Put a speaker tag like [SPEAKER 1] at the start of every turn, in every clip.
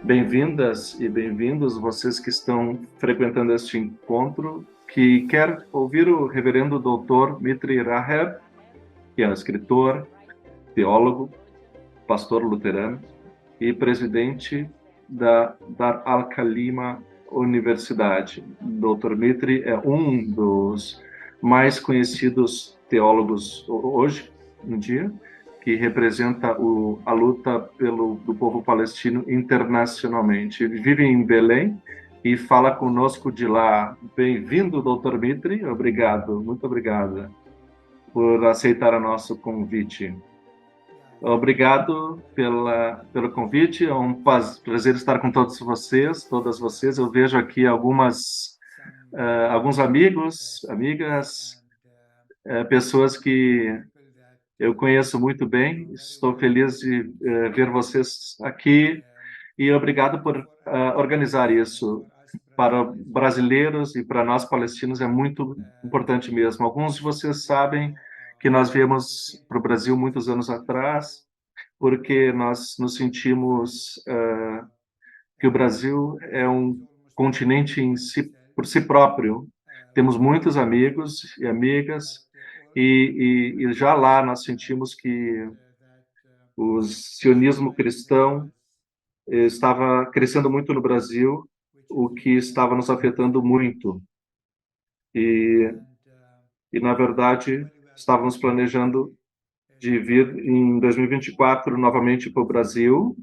[SPEAKER 1] Bem-vindas e bem-vindos vocês que estão frequentando este encontro, que quer ouvir o reverendo doutor Mitri Raher, que é um escritor, teólogo, pastor luterano e presidente da Dar al-Khalima Universidade. Dr. Mitri é um dos mais conhecidos teólogos hoje em dia, que representa a luta do povo palestino internacionalmente. Ele vive em Belém e fala conosco de lá. Bem-vindo, Dr. Mitri. Obrigado, muito obrigada por aceitar o nosso convite. Obrigado pelo convite. É um prazer estar com todos vocês, todas vocês. Eu vejo aqui alguns amigos, amigas, pessoas que eu conheço muito bem. Estou feliz de ver vocês aqui e obrigado por organizar isso. Para brasileiros e para nós palestinos é muito importante mesmo. Alguns de vocês sabem que nós viemos para o Brasil muitos anos atrás, porque nós nos sentimos que o Brasil é um continente por si próprio. Temos muitos amigos e amigas, e já lá nós sentimos que o sionismo cristão estava crescendo muito no Brasil, o que estava nos afetando muito. E, na verdade, estávamos planejando de vir em 2024 novamente para o Brasil,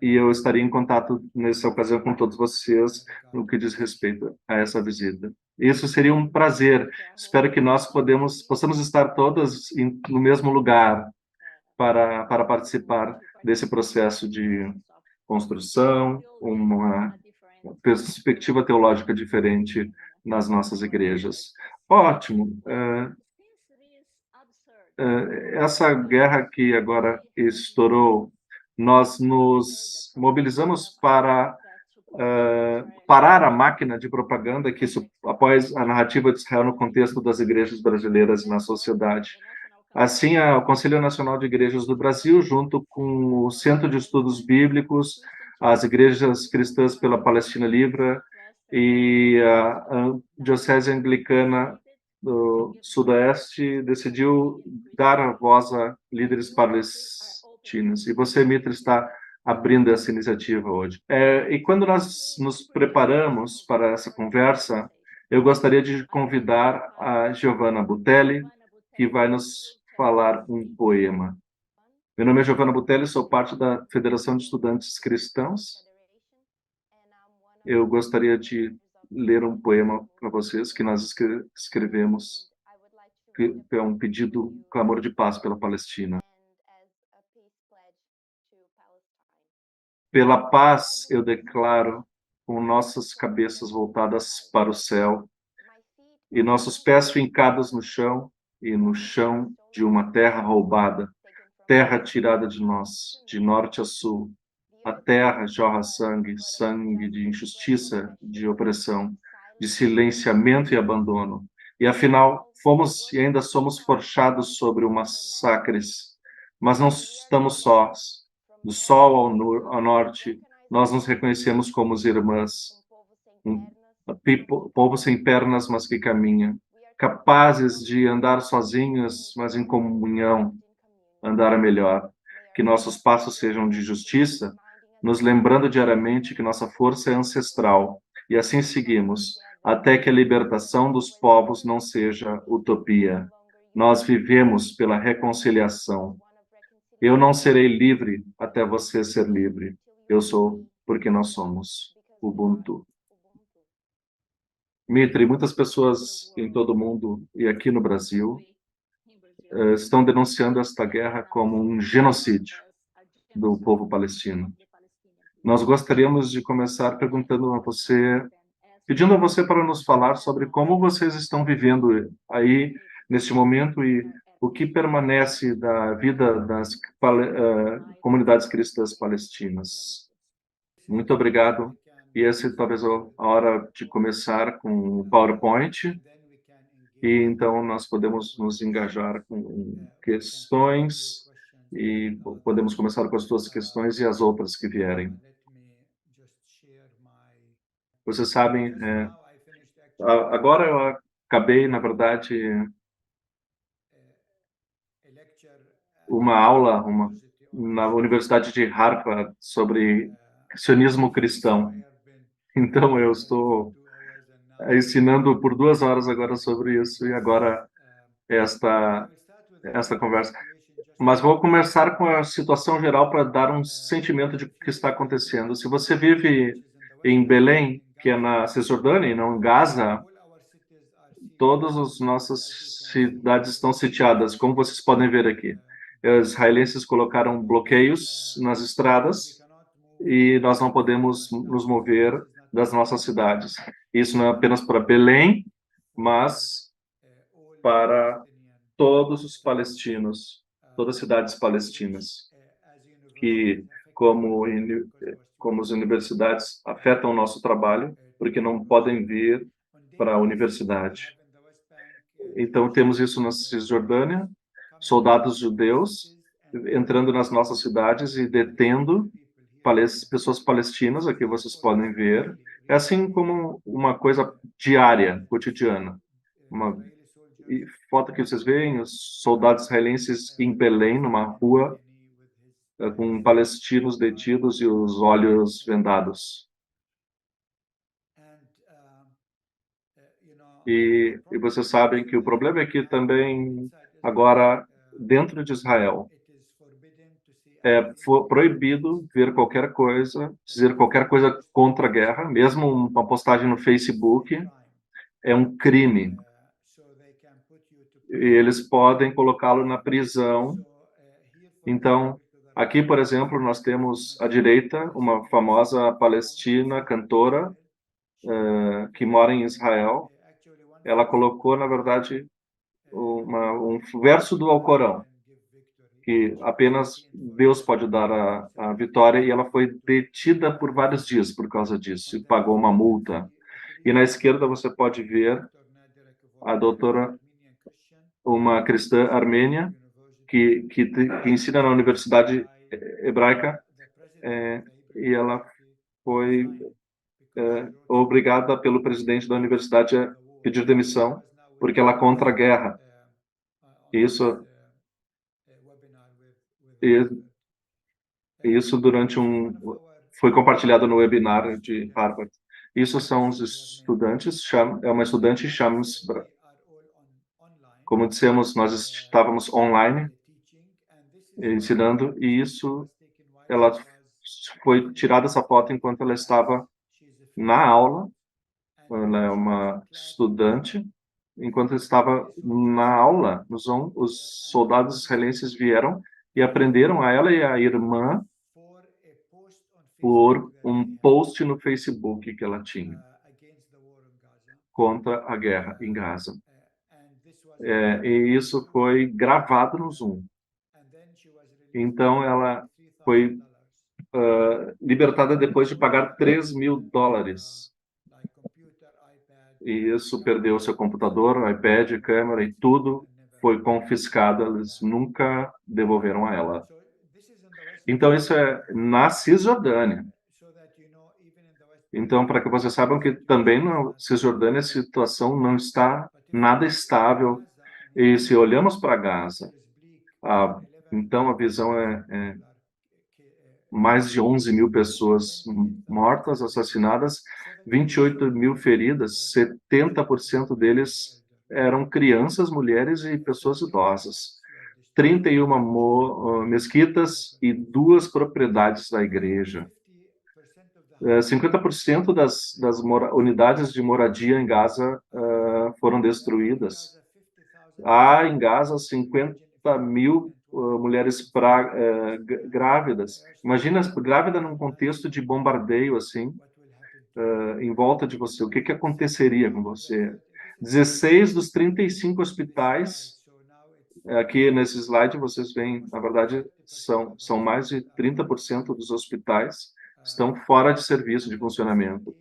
[SPEAKER 1] e eu estaria em contato nessa ocasião com todos vocês no que diz respeito a essa visita. Isso seria um prazer. Espero que nós possamos estar todas no mesmo lugar para participar desse processo de construção, uma perspectiva teológica diferente nas nossas igrejas. Ótimo. Essa guerra que agora estourou, nós nos mobilizamos para parar a máquina de propaganda que apoia a narrativa de Israel no contexto das igrejas brasileiras e na sociedade. Assim, o Conselho Nacional de Igrejas do Brasil, junto com o Centro de Estudos Bíblicos, as Igrejas Cristãs pela Palestina Livre e a Diocese Anglicana do Sudoeste, decidiu dar a voz a líderes palestinos. E você, Mitra, está abrindo essa iniciativa hoje. E quando nós nos preparamos para essa conversa, eu gostaria de convidar a Giovanna Butelli, que vai nos falar um poema. Meu nome é Giovanna Butelli, sou parte da Federação de Estudantes Cristãos. Eu gostaria de ler um poema para vocês que nós escrevemos, que é um pedido, um clamor de paz pela Palestina. Pela paz eu declaro, com nossas cabeças voltadas para o céu e nossos pés fincados no chão e no chão de uma terra roubada, terra tirada de nós, de norte a sul. A terra jorra sangue, sangue de injustiça, de opressão, de silenciamento e abandono. E afinal, fomos e ainda somos forjados sobre os massacres, mas não estamos sós. Do sol ao norte, nós nos reconhecemos como irmãs, um povo sem pernas, mas que caminha, capazes de andar sozinhos, mas em comunhão, andar a melhor. Que nossos passos sejam de justiça, nos lembrando diariamente que nossa força é ancestral, e assim seguimos, até que a libertação dos povos não seja utopia. Nós vivemos pela reconciliação. Eu não serei livre até você ser livre. Eu sou porque nós somos Ubuntu. Mitri, muitas pessoas em todo o mundo e aqui no Brasil estão denunciando esta guerra como um genocídio do povo palestino. Nós gostaríamos de começar perguntando a você, pedindo a você para nos falar sobre como vocês estão vivendo aí neste momento e o que permanece da vida das comunidades cristãs palestinas. Muito obrigado. E essa talvez a hora de começar com o PowerPoint. E então nós podemos nos engajar com questões e podemos começar com as suas questões e as outras que vierem. Vocês sabem, agora eu acabei, na verdade, uma aula na Universidade de Harvard sobre sionismo cristão. Então, eu estou ensinando por 2 horas agora sobre isso e agora esta esta conversa. Mas vou começar com a situação geral para dar um sentimento de o que está acontecendo. Se você vive em Belém, que é na Cisjordânia e não em Gaza, todas as nossas cidades estão sitiadas, como vocês podem ver aqui. Os israelenses colocaram bloqueios nas estradas e nós não podemos nos mover das nossas cidades. Isso não é apenas para Belém, mas para todos os palestinos, todas as cidades palestinas, que como como as universidades afetam o nosso trabalho, porque não podem vir para a universidade. Então temos isso na Cisjordânia, soldados judeus entrando nas nossas cidades e detendo pessoas palestinas, aqui vocês podem ver. É assim como uma coisa diária, cotidiana. Uma foto que vocês veem, os soldados israelenses em Belém, numa rua, com palestinos detidos e os olhos vendados. E vocês sabem que o problema é que também, agora, dentro de Israel, é proibido ver qualquer coisa, dizer qualquer coisa contra a guerra, mesmo uma postagem no Facebook, é um crime. E eles podem colocá-lo na prisão. Então, aqui, por exemplo, nós temos à direita uma famosa palestina cantora que mora em Israel. Ela colocou, na verdade, um verso do Alcorão, que apenas Deus pode dar a vitória, e ela foi detida por vários dias por causa disso, e pagou uma multa. E na esquerda você pode ver a doutora, uma cristã armênia, que ensina na Universidade Hebraica, e ela foi obrigada pelo presidente da universidade a pedir demissão, porque ela é contra a guerra. Isso, isso durante foi compartilhado no webinar de Harvard. Isso são os estudantes, é uma estudante Shams, como dissemos, nós estávamos online ensinando, e isso, ela foi tirada essa foto enquanto ela estava na aula. Ela é uma estudante. Enquanto estava na aula, os soldados israelenses vieram e aprenderam a ela e a irmã por um post no Facebook que ela tinha contra a guerra em Gaza. E isso foi gravado no Zoom. Então, ela foi libertada depois de pagar $3.000. E isso perdeu seu computador, iPad, câmera e tudo foi confiscado. Eles nunca devolveram a ela. Então, isso é na Cisjordânia. Então, para que vocês saibam que também na Cisjordânia a situação não está nada estável. E se olhamos para Gaza, então a visão é mais de 11 mil pessoas mortas, assassinadas, 28 mil feridas, 70% deles eram crianças, mulheres e pessoas idosas. 31 mesquitas e 2 propriedades da igreja. 50% das unidades de moradia em Gaza foram destruídas. Há em Gaza 50 mil mulheres grávidas. Imagina grávida num contexto de bombardeio assim, em volta de você. O que aconteceria com você? 16 dos 35 hospitais, aqui nesse slide vocês veem, na verdade, são mais de 30% dos hospitais estão fora de serviço de funcionamento.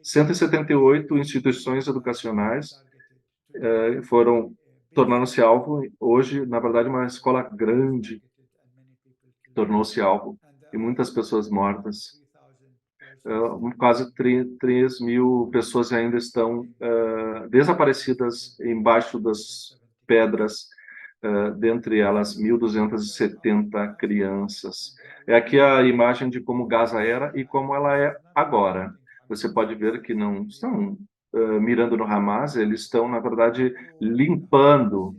[SPEAKER 1] 178 instituições educacionais foram tornando-se alvo. Hoje, na verdade, uma escola grande tornou-se alvo e muitas pessoas mortas. quase 3.000 pessoas ainda estão desaparecidas embaixo das pedras, dentre elas 1.270 crianças. É aqui a imagem de como Gaza era e como ela é agora. Você pode ver que não estão mirando no Hamas, eles estão, na verdade, limpando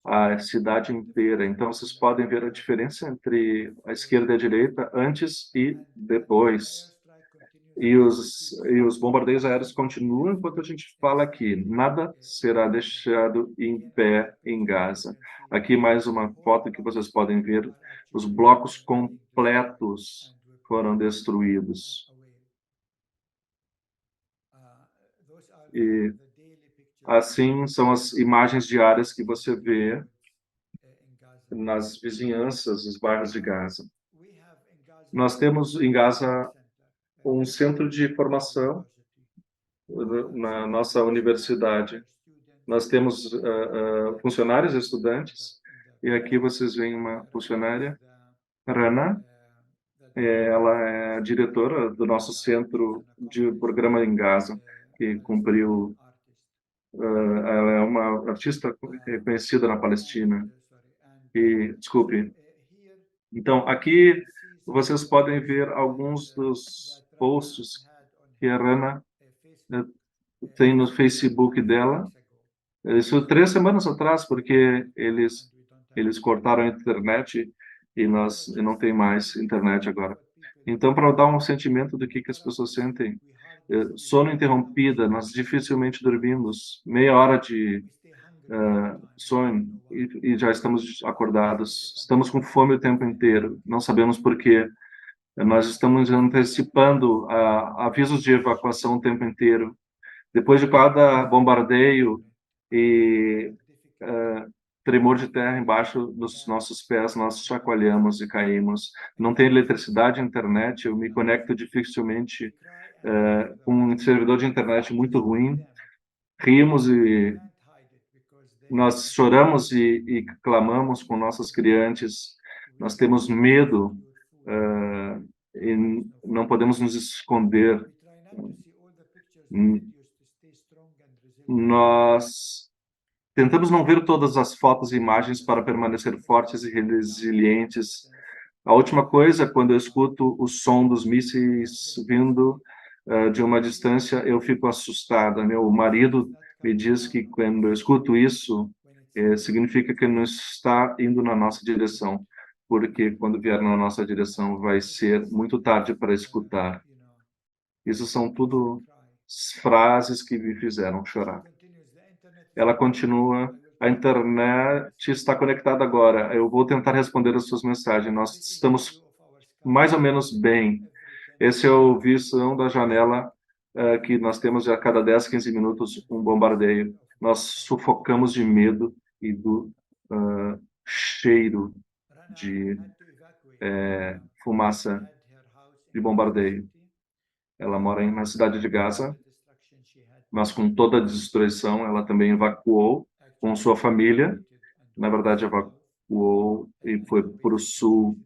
[SPEAKER 1] a cidade inteira. Então, vocês podem ver a diferença entre a esquerda e a direita antes e depois. E os bombardeios aéreos continuam enquanto a gente fala aqui. Nada será deixado em pé em Gaza. Aqui mais uma foto que vocês podem ver. Os blocos completos foram destruídos. E assim são as imagens diárias que você vê nas vizinhanças, nos bairros de Gaza. Nós temos em Gaza um centro de formação na nossa universidade. Nós temos funcionários e estudantes, e aqui vocês veem uma funcionária, Rana, ela é diretora do nosso centro de programa em Gaza, que cumpriu, ela é uma artista reconhecida na Palestina. E, desculpe, então, aqui vocês podem ver alguns dos posts que a Rana tem no Facebook dela. Isso 3 semanas atrás, porque eles cortaram a internet e não tem mais internet agora. Então, para dar um sentimento do que as pessoas sentem, sono interrompida, nós dificilmente dormimos, meia hora de sonho e já estamos acordados. Estamos com fome o tempo inteiro, não sabemos por quê. Nós estamos antecipando avisos de evacuação o tempo inteiro. Depois de cada bombardeio e tremor de terra embaixo dos nossos pés, nós chacoalhamos e caímos. Não tem eletricidade, internet, eu me conecto dificilmente com um servidor de internet muito ruim. Rimos e nós choramos e clamamos com nossas crianças. Nós temos medo e não podemos nos esconder. Nós tentamos não ver todas as fotos e imagens para permanecer fortes e resilientes. A última coisa, quando eu escuto o som dos mísseis vindo de uma distância, eu fico assustada. Meu marido me diz que quando eu escuto isso, significa que não está indo na nossa direção, porque quando vier na nossa direção vai ser muito tarde para escutar. Isso são tudo frases que me fizeram chorar. Ela continua, a internet está conectada agora. Eu vou tentar responder as suas mensagens. Nós estamos mais ou menos bem. Esse é o visão da janela que nós temos a cada 10, 15 minutos um bombardeio. Nós sufocamos de medo e do cheiro de fumaça de bombardeio. Ela mora na cidade de Gaza, mas com toda a destruição, ela também evacuou com sua família. Na verdade, evacuou e foi para o sul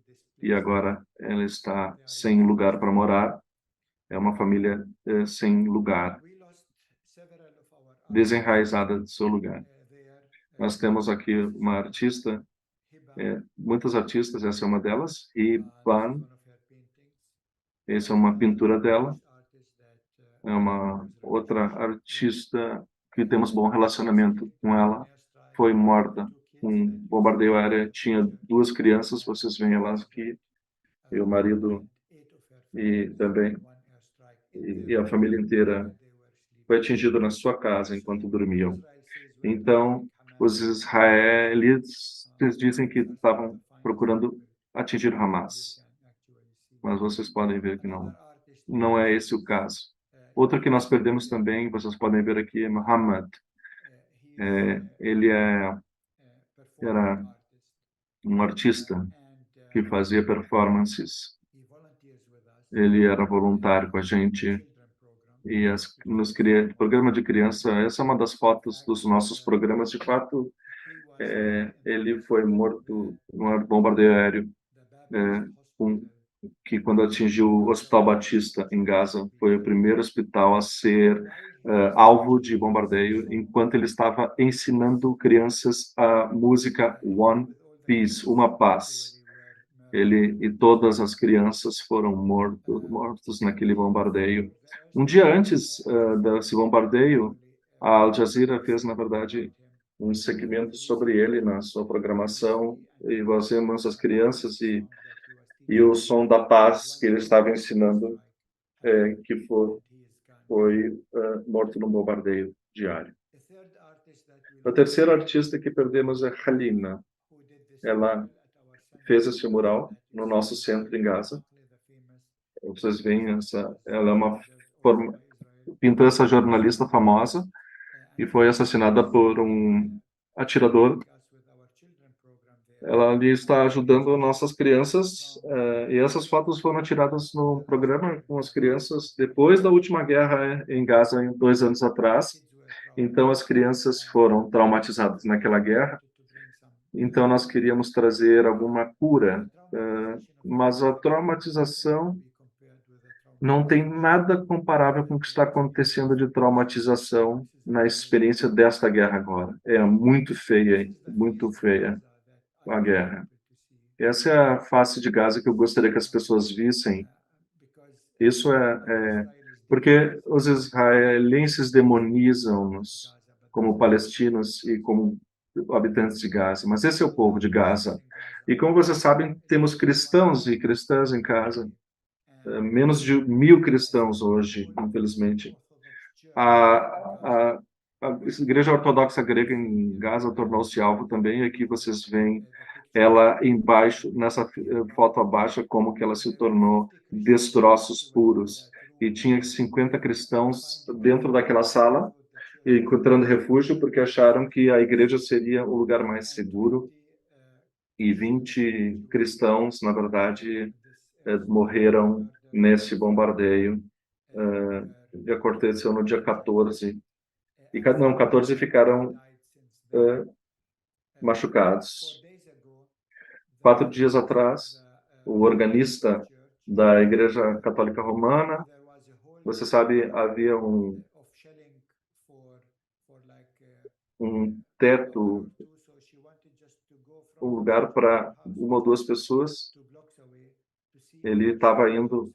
[SPEAKER 1] e agora ela está sem lugar para morar. É uma família sem lugar, desenraizada do seu lugar. Nós temos aqui uma artista, muitas artistas, essa é uma delas, e Van, essa é uma pintura dela, é uma outra artista que temos bom relacionamento com ela, foi morta um bombardeio aéreo, tinha 2 crianças, vocês veem elas aqui, e o marido e também e a família inteira foi atingida na sua casa enquanto dormiam. Então, os israelitas dizem que estavam procurando atingir Hamas, mas vocês podem ver que não é esse o caso. Outro que nós perdemos também, vocês podem ver aqui, é Muhammad. Ele era um artista que fazia performances. Ele era voluntário com a gente e programa de criança. Essa é uma das fotos dos nossos programas. De fato, ele foi morto num bombardeio aéreo que quando atingiu o Hospital Batista em Gaza, foi o primeiro hospital a ser alvo de bombardeio, enquanto ele estava ensinando crianças a música One Piece, Uma Paz. Ele e todas as crianças foram mortos naquele bombardeio. Um dia antes desse bombardeio, a Al Jazeera fez, na verdade, um segmento sobre ele na sua programação, e nós vemos as crianças e o som da paz que ele estava ensinando, que foi morto no bombardeio diário. O terceiro artista que perdemos é Halina. Ela fez esse mural no nosso centro em Gaza. Vocês veem ela é uma pintou essa jornalista famosa e foi assassinada por um atirador. Ela ali está ajudando nossas crianças, e essas fotos foram tiradas no programa com as crianças depois da última guerra em Gaza, 2 anos atrás. Então, as crianças foram traumatizadas naquela guerra. Então, nós queríamos trazer alguma cura, mas a traumatização não tem nada comparável com o que está acontecendo de traumatização na experiência desta guerra agora. É muito feia a guerra. Essa é a face de Gaza que eu gostaria que as pessoas vissem. Isso porque os israelenses demonizam-nos como palestinos e como habitantes de Gaza, mas esse é o povo de Gaza. E como vocês sabem, temos cristãos e cristãs em casa, menos de 1.000 cristãos hoje, infelizmente. A, a, a Igreja Ortodoxa Grega em Gaza tornou-se alvo também. Aqui vocês veem ela embaixo, nessa foto abaixo, como que ela se tornou destroços puros. E tinha 50 cristãos dentro daquela sala, encontrando refúgio, porque acharam que a igreja seria o lugar mais seguro. E 20 cristãos, na verdade, morreram nesse bombardeio. Que aconteceu no dia 14. Não, 14 ficaram machucados. 4 dias atrás, o organista da Igreja Católica Romana, você sabe, havia um teto, um lugar para uma ou duas pessoas. Ele estava indo,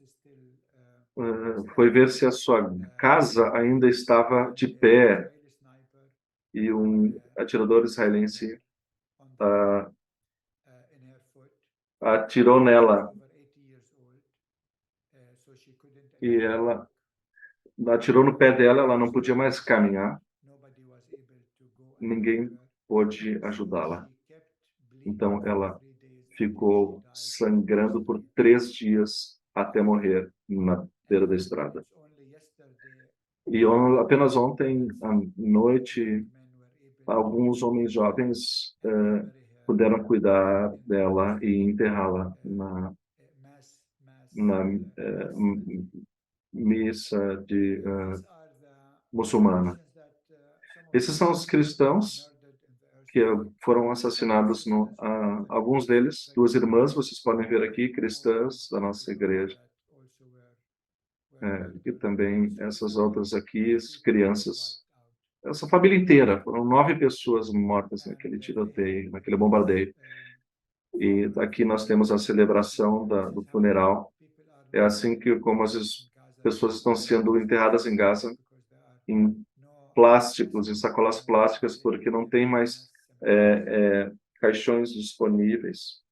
[SPEAKER 1] foi ver se a sua casa ainda estava de pé, e um atirador israelense atirou nela, e ela atirou no pé dela, ela não podia mais caminhar, ninguém pôde ajudá-la. Então, ela ficou sangrando por 3 dias até morrer na beira da estrada. E apenas ontem à noite, alguns homens jovens puderam cuidar dela e enterrá-la na missa muçulmana. Esses são os cristãos que foram assassinados, alguns deles, 2 irmãs, vocês podem ver aqui, cristãs da nossa igreja. E também essas outras aqui, as crianças. Essa família inteira, foram 9 pessoas mortas naquele tiroteio, naquele bombardeio. E aqui nós temos a celebração do funeral. É assim que, como as pessoas estão sendo enterradas em Gaza, em plásticos, em sacolas plásticas, porque não tem mais caixões disponíveis.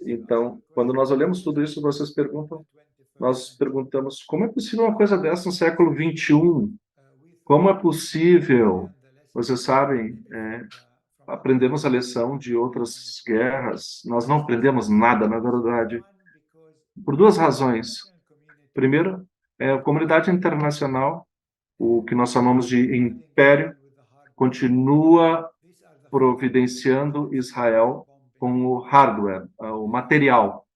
[SPEAKER 1] Então, quando nós olhamos tudo isso, nós perguntamos, como é possível uma coisa dessa no século XXI? Como é possível? Vocês sabem, aprendemos a lição de outras guerras. Nós não aprendemos nada, na verdade, por 2 razões. Primeiro, a comunidade internacional, o que nós chamamos de império, continua providenciando Israel com o hardware, o material.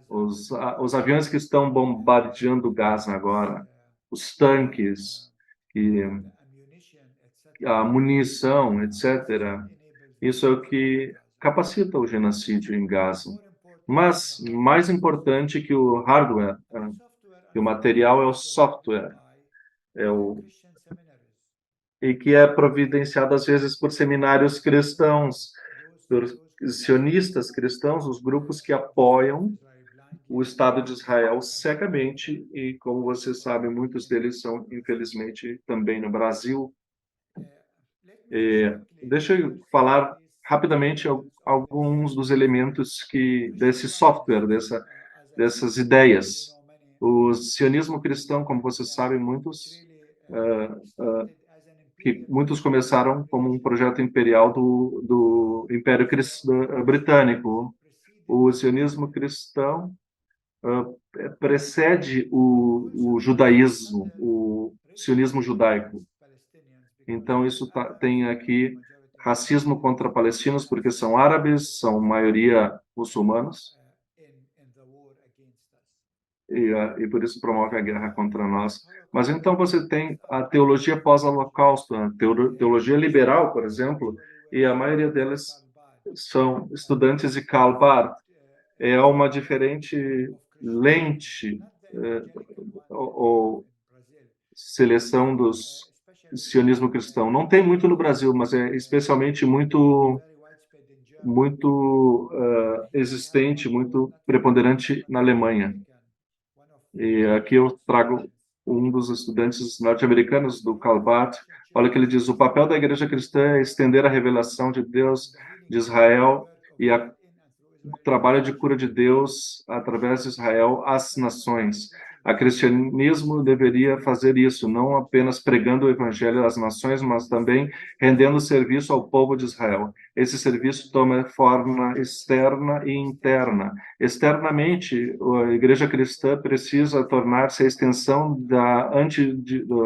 [SPEAKER 1] Os aviões que estão bombardeando Gaza agora, os tanques, a munição, etc. Isso é o que capacita o genocídio em Gaza. Mas mais importante que o hardware, que o material é o software, é o e que é providenciado às vezes por seminários cristãos, por sionistas cristãos, os grupos que apoiam o Estado de Israel cegamente, e como vocês sabem, muitos deles são, infelizmente, também no Brasil. Deixa eu falar rapidamente alguns dos elementos desse software, dessas ideias. O sionismo cristão, como vocês sabem, muitos começaram como um projeto imperial do Império Britânico. O sionismo cristão precede o judaísmo, o sionismo judaico. Então, tem aqui racismo contra palestinos, porque são árabes, são maioria muçulmanos, e por isso promove a guerra contra nós. Mas então você tem a teologia pós-holocausto, a teologia liberal, por exemplo, e a maioria deles são estudantes de Karl Barth. É uma diferente lente ou seleção dos sionismo cristão. Não tem muito no Brasil, mas é especialmente muito existente, muito preponderante na Alemanha. E aqui eu trago um dos estudantes norte-americanos do Karl Barth. Olha que ele diz: o papel da igreja cristã é estender a revelação de Deus de Israel e o trabalho de cura de Deus através de Israel às nações. O cristianismo deveria fazer isso, não apenas pregando o evangelho às nações, mas também rendendo serviço ao povo de Israel. Esse serviço toma forma externa e interna. Externamente, a igreja cristã precisa tornar-se a extensão da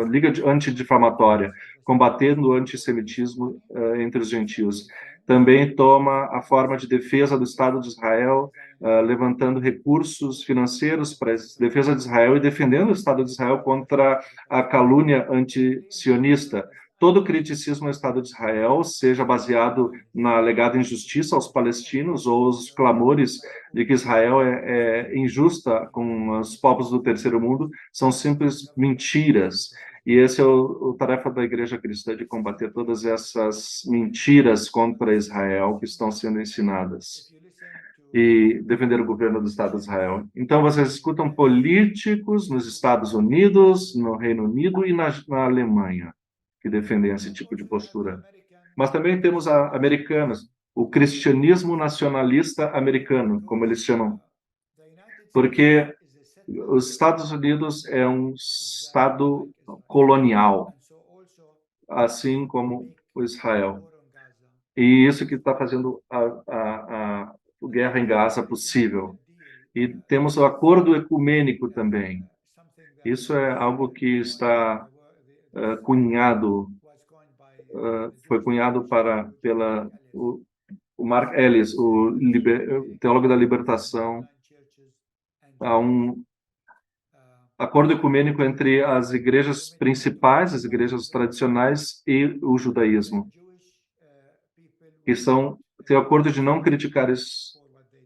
[SPEAKER 1] Liga Antidifamatória, combatendo o antissemitismo entre os gentios. Também toma a forma de defesa do Estado de Israel, levantando recursos financeiros para a defesa de Israel e defendendo o Estado de Israel contra a calúnia anti-sionista. Todo criticismo ao Estado de Israel, seja baseado na alegada injustiça aos palestinos ou os clamores de que Israel é injusta com os povos do terceiro mundo, são simples mentiras. E esse é o tarefa da igreja cristã, de combater todas essas mentiras contra Israel que estão sendo ensinadas e defender o governo do Estado de Israel. Então, vocês escutam políticos nos Estados Unidos, no Reino Unido e na Alemanha que defendem esse tipo de postura. Mas também temos americanos, o cristianismo nacionalista americano, como eles chamam, porque os Estados Unidos é um estado colonial, assim como o Israel. E isso que está fazendo a guerra em Gaza possível. E temos o acordo ecumênico também. Isso é algo que está cunhado, foi cunhado pela o Mark Ellis, o teólogo da libertação, há um acordo ecumênico entre as igrejas principais, as igrejas tradicionais e o judaísmo, que têm o acordo de não criticar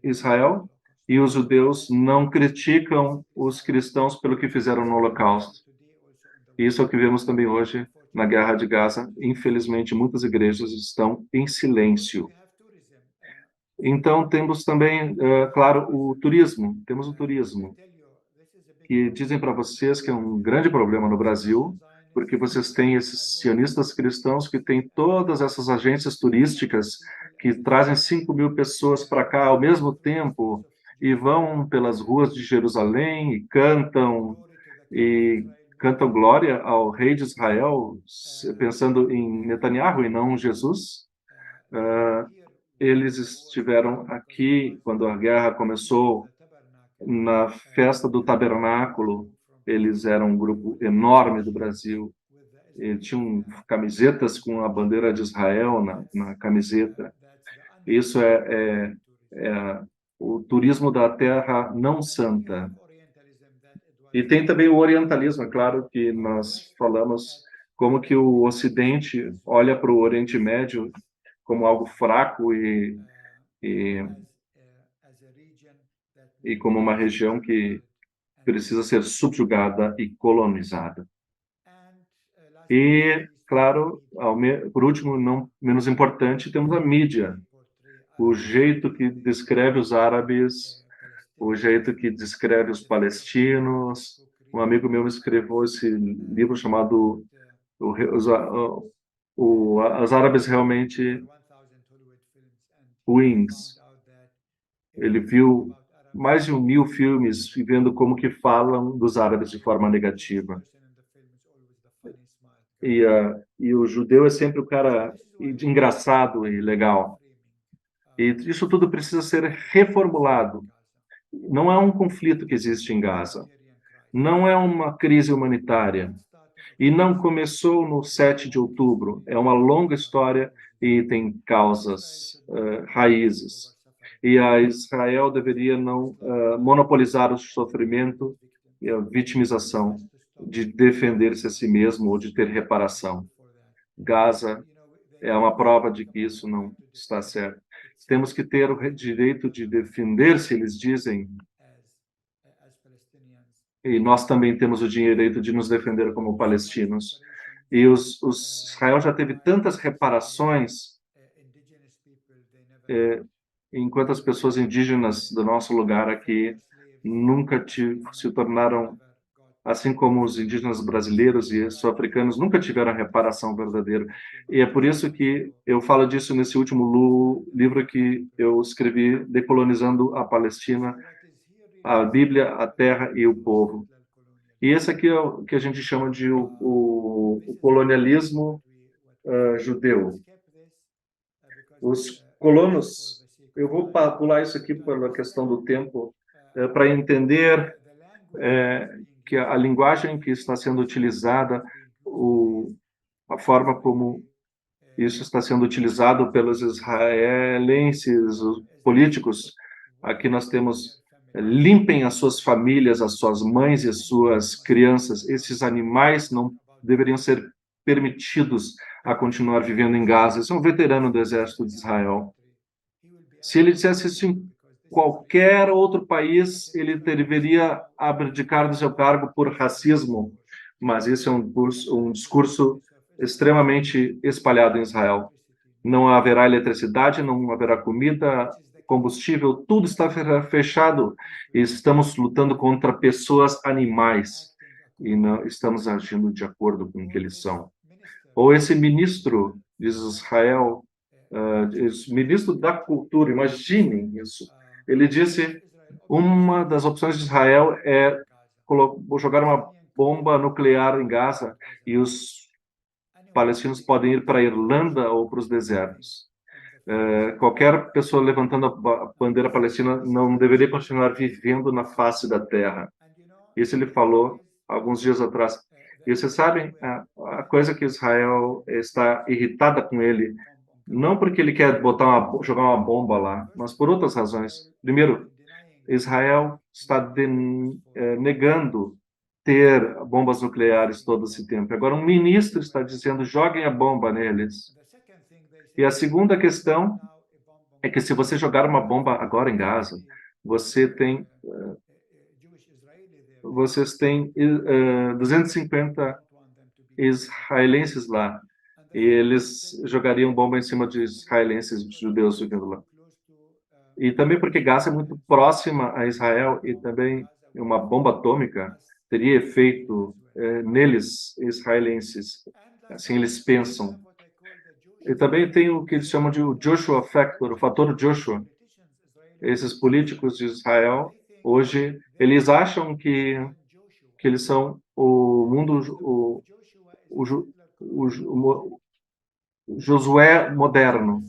[SPEAKER 1] Israel, e os judeus não criticam os cristãos pelo que fizeram no Holocausto. Isso é o que vemos também hoje na Guerra de Gaza. Infelizmente, muitas igrejas estão em silêncio. Então, temos também, claro, o turismo. Temos o turismo, que dizem para vocês que é um grande problema no Brasil, porque vocês têm esses sionistas cristãos que têm todas essas agências turísticas que trazem 5.000 pessoas para cá ao mesmo tempo e vão pelas ruas de Jerusalém e cantam glória ao rei de Israel, pensando em Netanyahu e não Jesus. Eles estiveram aqui quando a guerra começou, na festa do tabernáculo. Eles eram um grupo enorme do Brasil. Eles tinham camisetas com a bandeira de Israel na camiseta. Isso é o turismo da terra não santa. E tem também o orientalismo, é claro que nós falamos como que o Ocidente olha para o Oriente Médio como algo fraco e e como uma região que precisa ser subjugada e colonizada. E, claro, por último, não menos importante, temos a mídia, o jeito que descreve os árabes, o jeito que descreve os palestinos. Um amigo meu escreveu esse livro chamado Os Árabes Realmente Ruins. Ele viu mais de 1.000 filmes e vendo como que falam dos árabes de forma negativa. E o judeu é sempre o cara engraçado e legal. E isso tudo precisa ser reformulado. Não é um conflito que existe em Gaza. Não é uma crise humanitária. E não começou no 7 de outubro. É uma longa história e tem causas, raízes. E a Israel deveria não monopolizar o sofrimento e a vitimização de defender-se a si mesmo ou de ter reparação. Gaza é uma prova de que isso não está certo. Temos que ter o direito de defender-se, eles dizem, e nós também temos o direito de nos defender como palestinos. E Israel já teve tantas reparações, enquanto as pessoas indígenas do nosso lugar aqui nunca se tornaram, assim como os indígenas brasileiros e sul-africanos, nunca tiveram a reparação verdadeira. E é por isso que eu falo disso nesse último livro que eu escrevi, Decolonizando a Palestina, a Bíblia, a Terra e o Povo. E esse aqui é o que a gente chama de o colonialismo judeu. Os colonos, eu vou pular isso aqui pela questão do tempo, para entender que a linguagem que está sendo utilizada, a forma como isso está sendo utilizado pelos israelenses, os políticos. Aqui nós temos limpem as suas famílias, as suas mães e as suas crianças. Esses animais não deveriam ser permitidos a continuar vivendo em Gaza. Esse é um veterano do exército de Israel. Se ele dissesse isso em qualquer outro país, ele deveria abdicar do seu cargo por racismo, mas esse é um discurso extremamente espalhado em Israel. Não haverá eletricidade, não haverá comida, combustível, tudo está fechado. E estamos lutando contra pessoas, animais, e não estamos agindo de acordo com o que eles são. Ou esse ministro de Israel, ministro da Cultura, imaginem isso. Ele disse: uma das opções de Israel é jogar uma bomba nuclear em Gaza e os palestinos podem ir para a Irlanda ou para os desertos. Qualquer pessoa levantando a bandeira palestina não deveria continuar vivendo na face da terra. Isso ele falou alguns dias atrás. E vocês sabem, a coisa que Israel está irritada com ele, não porque ele quer jogar uma bomba lá, mas por outras razões. Primeiro, Israel está negando ter bombas nucleares todo esse tempo. Agora, um ministro está dizendo: joguem a bomba neles. E a segunda questão é que se você jogar uma bomba agora em Gaza, você tem vocês têm 250 israelenses lá e eles jogariam bomba em cima de israelenses judeus vivendo lá. E também porque Gaza é muito próxima a Israel e também uma bomba atômica teria efeito neles israelenses. Assim eles pensam. E também tem o que eles chamam de o Joshua Factor, o fator Joshua. Esses políticos de Israel hoje eles acham que eles são o mundo o, o Josué moderno.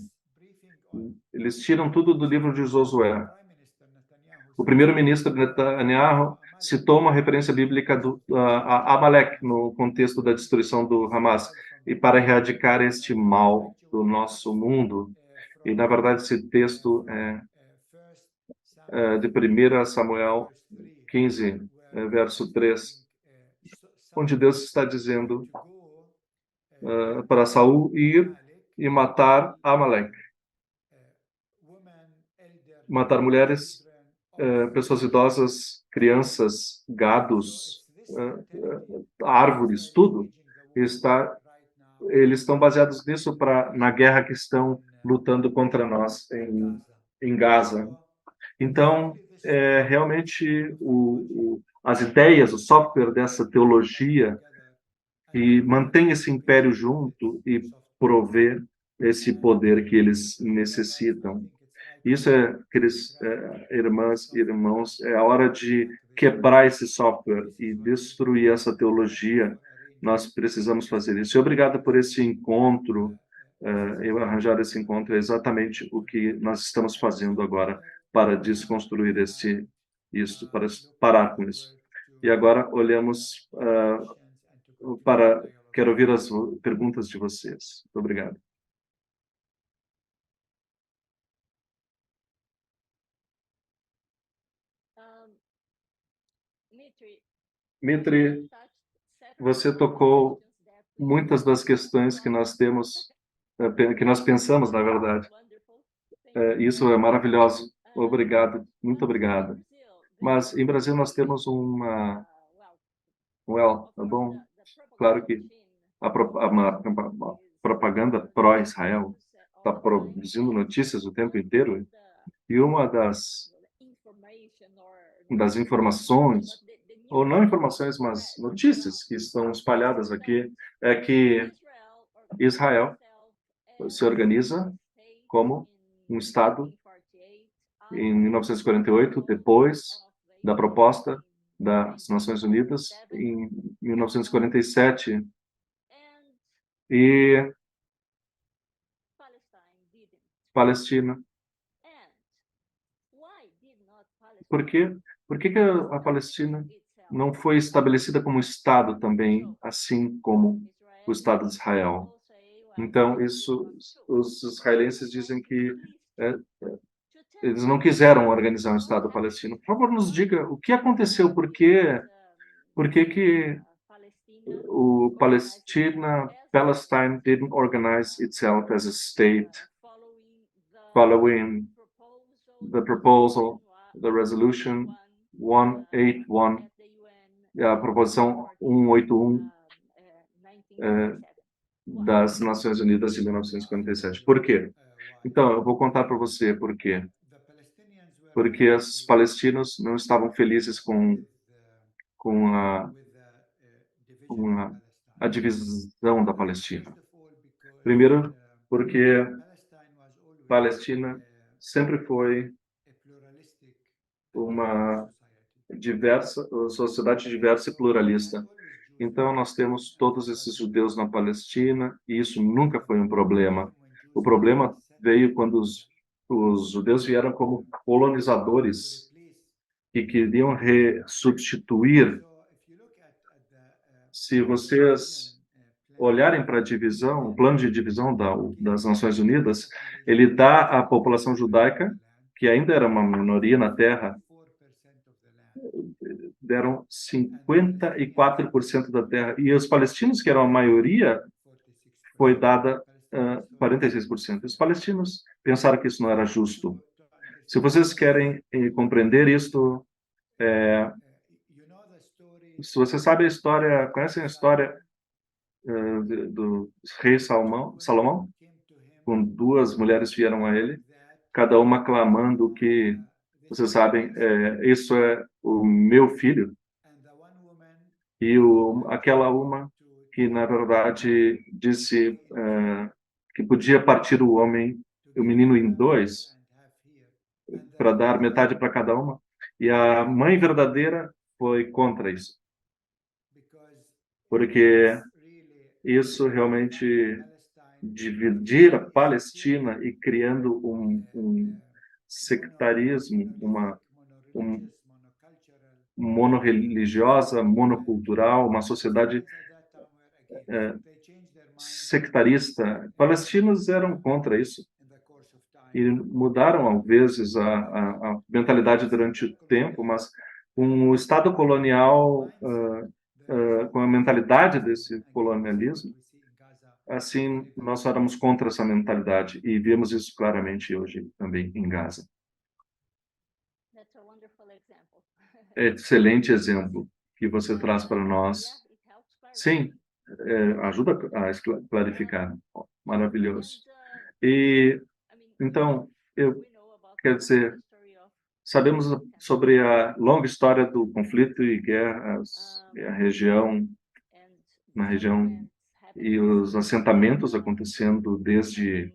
[SPEAKER 1] Eles tiram tudo do livro de Josué. O primeiro-ministro Netanyahu citou uma referência bíblica a Amalek no contexto da destruição do Hamas e para erradicar este mal do nosso mundo. E na verdade esse texto de 1 Samuel 15, verso 3, onde Deus está dizendo para Saul ir e matar Amalek, matar mulheres, pessoas idosas, crianças, gados, árvores, tudo está. Eles estão baseados nisso na guerra que estão lutando contra nós em Gaza. Então, realmente, as ideias, o software dessa teologia e mantém esse império junto e provê esse poder que eles necessitam. Isso irmãs e irmãos, é a hora de quebrar esse software e destruir essa teologia. Nós precisamos fazer isso. E obrigado por esse encontro. Eu arranjar esse encontro é exatamente o que nós estamos fazendo agora para desconstruir isso, para parar com isso. E agora olhamos quero ouvir as perguntas de vocês. Muito obrigado. Mitri, você tocou muitas das questões que nós temos, que nós pensamos, na verdade. Isso é maravilhoso. Obrigado, muito obrigado. Mas em Brasil nós temos tá bom? Claro que uma propaganda pró-Israel está produzindo notícias o tempo inteiro, e uma das informações, ou não informações, mas notícias que estão espalhadas aqui, é que Israel se organiza como um Estado em 1948, depois da proposta das Nações Unidas, em 1947, e Palestina. Por quê? Por que que a Palestina não foi estabelecida como Estado também, assim como o Estado de Israel? Então, isso, os israelenses dizem que é, eles não quiseram organizar um Estado palestino. Por favor, nos diga o que aconteceu, por que que o Palestine didn't organize itself as a state following the proposal, the resolution 181, a proposição 181 das Nações Unidas de 1947. Por quê? Então, eu vou contar para você por quê. Porque os palestinos não estavam felizes com com a divisão da Palestina. Primeiro, porque Palestina sempre foi uma sociedade diversa e pluralista. Então, nós temos todos esses judeus na Palestina, e isso nunca foi um problema. O problema veio quando os judeus vieram como colonizadores e queriam substituir. Se vocês olharem para a divisão, o plano de divisão das Nações Unidas, ele dá à população judaica, que ainda era uma minoria na Terra, deram 54% da terra. E os palestinos, que eram a maioria, foi dada 46%. Os palestinos pensaram que isso não era justo. Se vocês querem compreender isto, se você sabe a história, conhecem a história do rei Salomão, com duas mulheres vieram a ele, cada uma clamando que, vocês sabem, isso é o meu filho, e aquela uma que, na verdade, disse que podia partir o menino em dois, para dar metade para cada uma, e a mãe verdadeira foi contra isso, porque isso realmente dividir a Palestina e criando um sectarismo, um monorreligiosa, monocultural, uma sociedade sectarista. Palestinos eram contra isso e mudaram, às vezes, a mentalidade durante o tempo, mas com o Estado colonial, com a mentalidade desse colonialismo, assim, nós éramos contra essa mentalidade e vemos isso claramente hoje também em Gaza. excelente exemplo que você traz para nós. Sim, ajuda a clarificar. Maravilhoso. E então, eu quer dizer, sabemos sobre a longa história do conflito e guerras, e a região, na região e os assentamentos acontecendo desde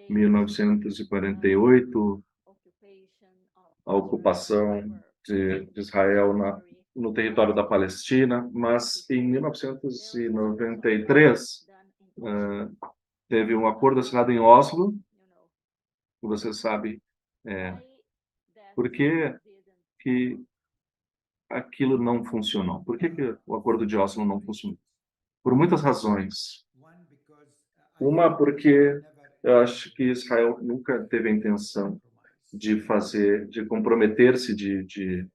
[SPEAKER 1] 1948, a ocupação de Israel no território da Palestina, mas em 1993 teve um acordo assinado em Oslo, que você sabe por que aquilo não funcionou. Por que o acordo de Oslo não funcionou? Por muitas razões. Uma, porque eu acho que Israel nunca teve a intenção de comprometer-se, de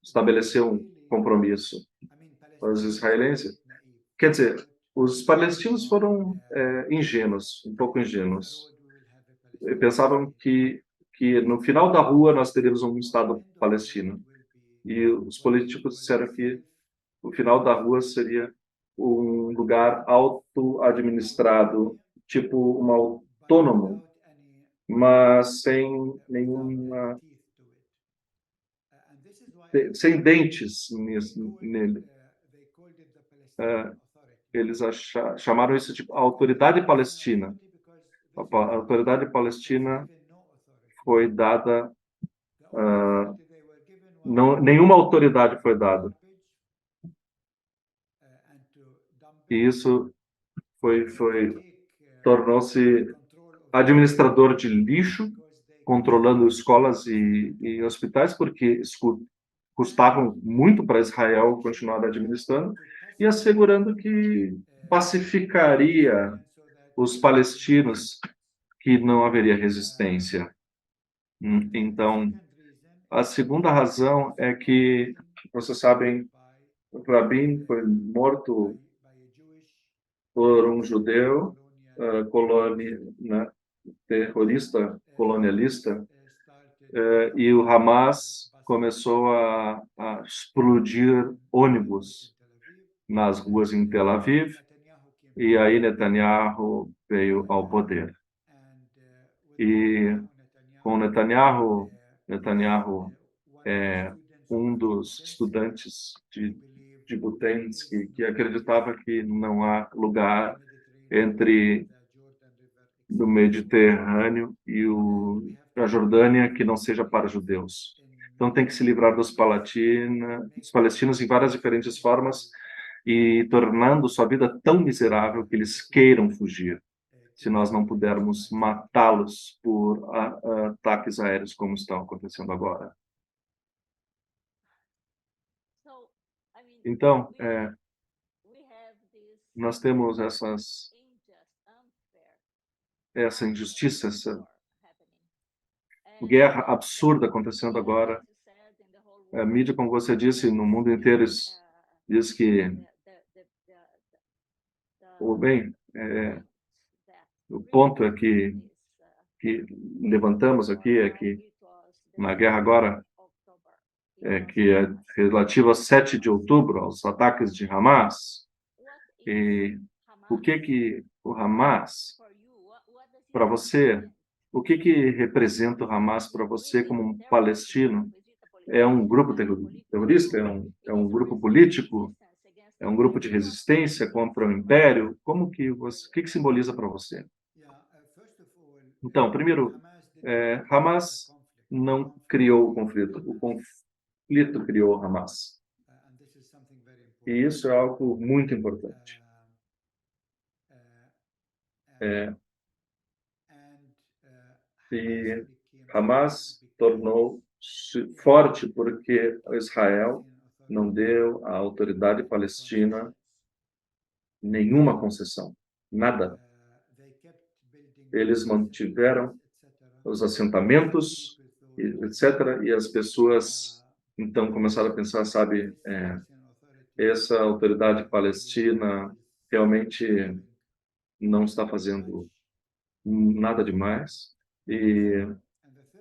[SPEAKER 1] estabelecer um compromisso. Os israelenses, quer dizer, os palestinos foram ingênuos, um pouco ingênuos. Pensavam que no final da rua nós teríamos um Estado palestino. E os políticos disseram que o final da rua seria um lugar auto-administrado, tipo um autônomo, mas sem dentes nele. Eles chamaram isso de autoridade palestina. A autoridade palestina foi dada, não, nenhuma autoridade foi dada. E isso tornou-se administrador de lixo, controlando escolas e hospitais, porque custavam muito para Israel continuar administrando, e assegurando que pacificaria os palestinos, que não haveria resistência. Então, a segunda razão é que, vocês sabem, Rabin foi morto por um judeu, né, terrorista colonialista, e o Hamas começou a explodir ônibus nas ruas em Tel Aviv, e aí Netanyahu veio ao poder. E com Netanyahu é um dos estudantes de Butensky que acreditava que não há lugar entre do Mediterrâneo e a Jordânia que não seja para judeus. Então tem que se livrar dos palestinos em várias diferentes formas e tornando sua vida tão miserável que eles queiram fugir, se nós não pudermos matá-los por ataques aéreos como estão acontecendo agora. Então, nós temos essa injustiça, essa guerra absurda acontecendo agora. A mídia, como você disse, no mundo inteiro diz que bem, o ponto é que levantamos aqui é que na guerra agora, que é relativa a 7 de outubro, aos ataques de Hamas, e o que o Hamas, para você, o que representa o Hamas para você como um palestino? É um grupo terrorista? É um grupo político? É um grupo de resistência contra o império? O que simboliza para você? Então, primeiro, Hamas não criou o conflito criou Hamas. E isso é algo muito importante. E Hamas tornou-se forte porque Israel não deu à autoridade palestina nenhuma concessão, nada. Eles mantiveram os assentamentos, etc. E as pessoas então começaram a pensar, sabe, essa autoridade palestina realmente não está fazendo nada demais. E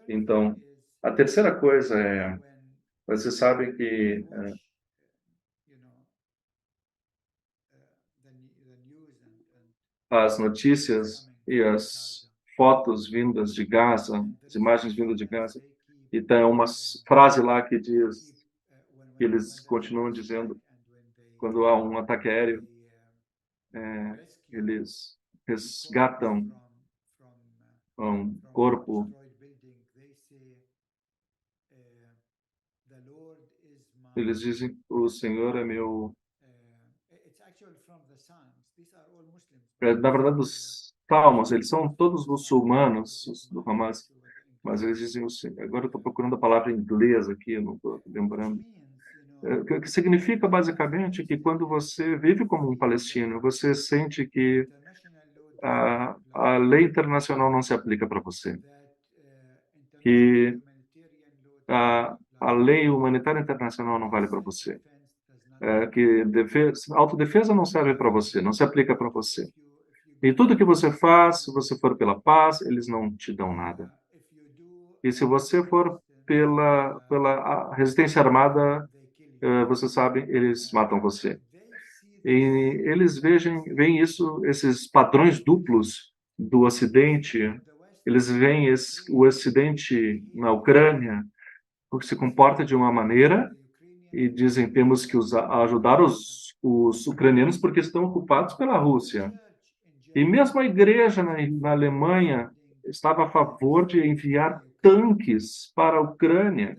[SPEAKER 1] então a terceira coisa é Vocês sabem que as notícias e as fotos vindas de Gaza, as imagens vindas de Gaza, e tem uma frase lá que diz, que eles continuam dizendo, quando há um ataque aéreo, eles resgatam um corpo, eles dizem, o Senhor é meu. Na verdade, os salmos, eles são todos muçulmanos, os do Hamas, mas eles dizem, agora eu estou procurando a palavra em inglês aqui, eu não estou lembrando. Que significa, basicamente, que quando você vive como um palestino, você sente que a lei internacional não se aplica para você, que a lei humanitária internacional não vale para você, que autodefesa não serve para você, não se aplica para você. E tudo que você faz, se você for pela paz, eles não te dão nada. E se você for pela resistência armada, você sabe, eles matam você. E eles veem isso, esses padrões duplos do Ocidente, eles veem o Ocidente na Ucrânia, porque se comporta de uma maneira e dizem temos que ajudar os ucranianos porque estão ocupados pela Rússia. E mesmo a igreja na Alemanha estava a favor de enviar tanques para a Ucrânia.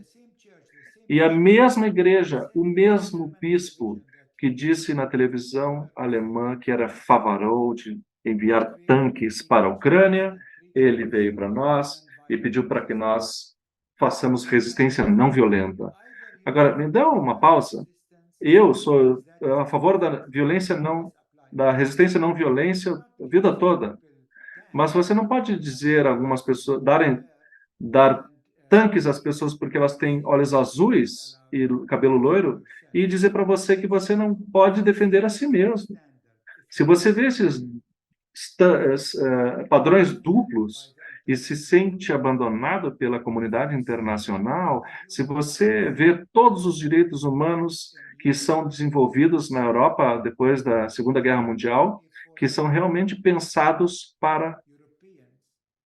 [SPEAKER 1] E a mesma igreja, o mesmo bispo que disse na televisão alemã que era favorou de enviar tanques para a Ucrânia, ele veio para nós e pediu para que nós façamos resistência não violenta. Agora, me dá uma pausa. Eu sou a favor da violência não, da resistência não violência a vida toda. Mas você não pode dizer a algumas pessoas, dar tanques às pessoas porque elas têm olhos azuis e cabelo loiro e dizer para você que você não pode defender a si mesmo. Se você vê esses padrões duplos e se sente abandonado pela comunidade internacional, se você vê todos os direitos humanos que são desenvolvidos na Europa depois da Segunda Guerra Mundial, que são realmente pensados para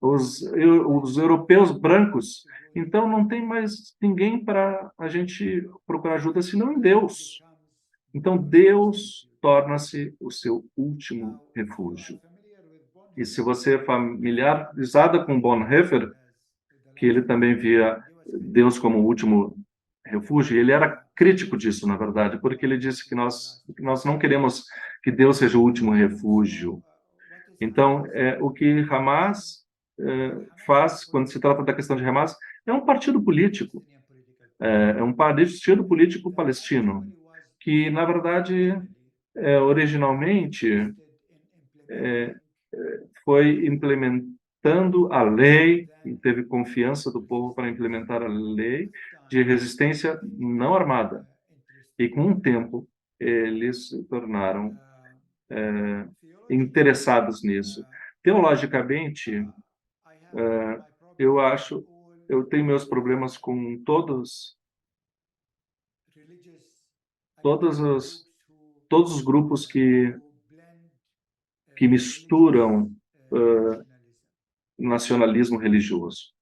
[SPEAKER 1] os europeus brancos. Então, não tem mais ninguém para a gente procurar ajuda senão em Deus. Então, Deus torna-se o seu último refúgio. E se você é familiarizada com Bonhoeffer, que ele também via Deus como o último refúgio, e ele era crítico disso, na verdade, porque ele disse que nós não queremos que Deus seja o último refúgio. Então, o que Hamas faz, quando se trata da questão de Hamas, é um partido político, é um partido político palestino, que, na verdade, originalmente foi implementando a lei e teve confiança do povo para implementar a lei de resistência não armada. E, com o tempo, eles se tornaram interessados nisso. Teologicamente, eu acho, eu tenho meus problemas com todos os, todos os grupos que misturam nacionalismo religioso.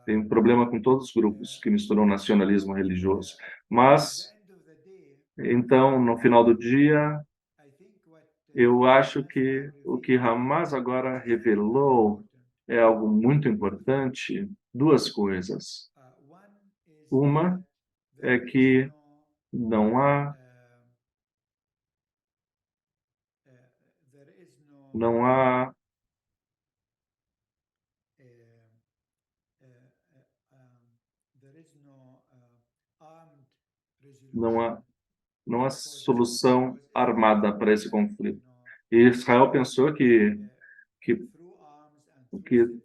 [SPEAKER 1] Tenho problema com todos os grupos que misturam nacionalismo religioso. Mas, então, no final do dia, eu acho que o que Hamas agora revelou é algo muito importante. Duas coisas. Uma é que não há não há não há não há solução armada para esse conflito. E Israel pensou que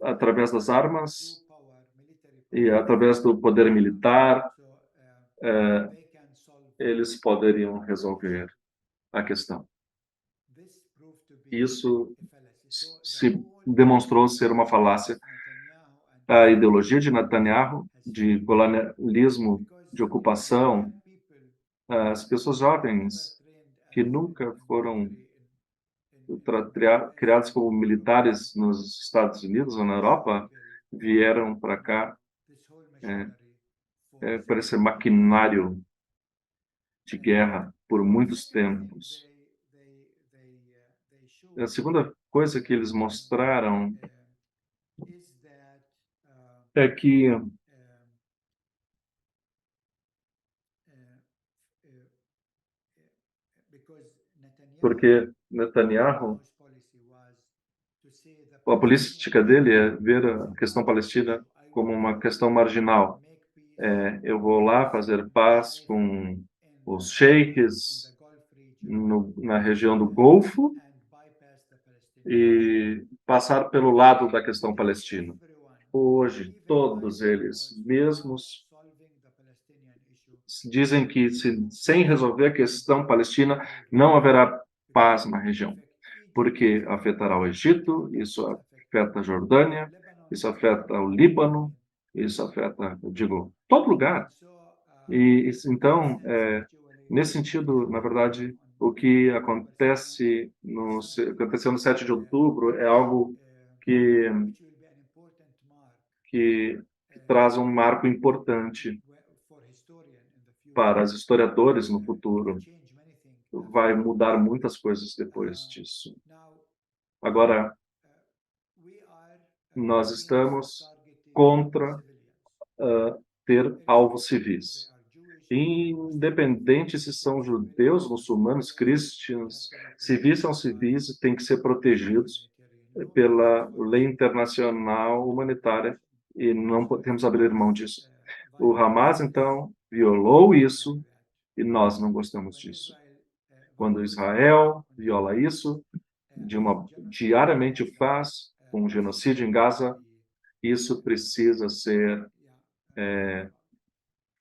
[SPEAKER 1] através das armas e através do poder militar eles poderiam resolver a questão. Isso se demonstrou ser uma falácia. A ideologia de Netanyahu de colonialismo de ocupação, as pessoas jovens que nunca foram criados como militares nos Estados Unidos ou na Europa, vieram para cá para esse maquinário de guerra por muitos tempos. A segunda coisa que eles mostraram é que porque Netanyahu, a política dele é ver a questão palestina como uma questão marginal. Eu vou lá fazer paz com os sheiks na região do Golfo e passar pelo lado da questão palestina. Hoje, todos eles, mesmos, dizem que sem resolver a questão palestina, não haverá paz na região, porque afetará o Egito, isso afeta a Jordânia, isso afeta o Líbano, isso afeta, eu digo, todo lugar. E então, nesse sentido, na verdade, o que aconteceu no 7 de outubro é algo que, que traz um marco importante para os historiadores no futuro. Vai mudar muitas coisas depois disso. Agora, nós estamos contra ter alvos civis. Independente se são judeus, muçulmanos, cristãos, civis são civis e têm que ser protegidos pela lei internacional humanitária e não podemos abrir mão disso. O Hamas, então, violou isso e nós não gostamos disso. Quando Israel viola isso, diariamente faz, com um genocídio em Gaza, isso precisa ser...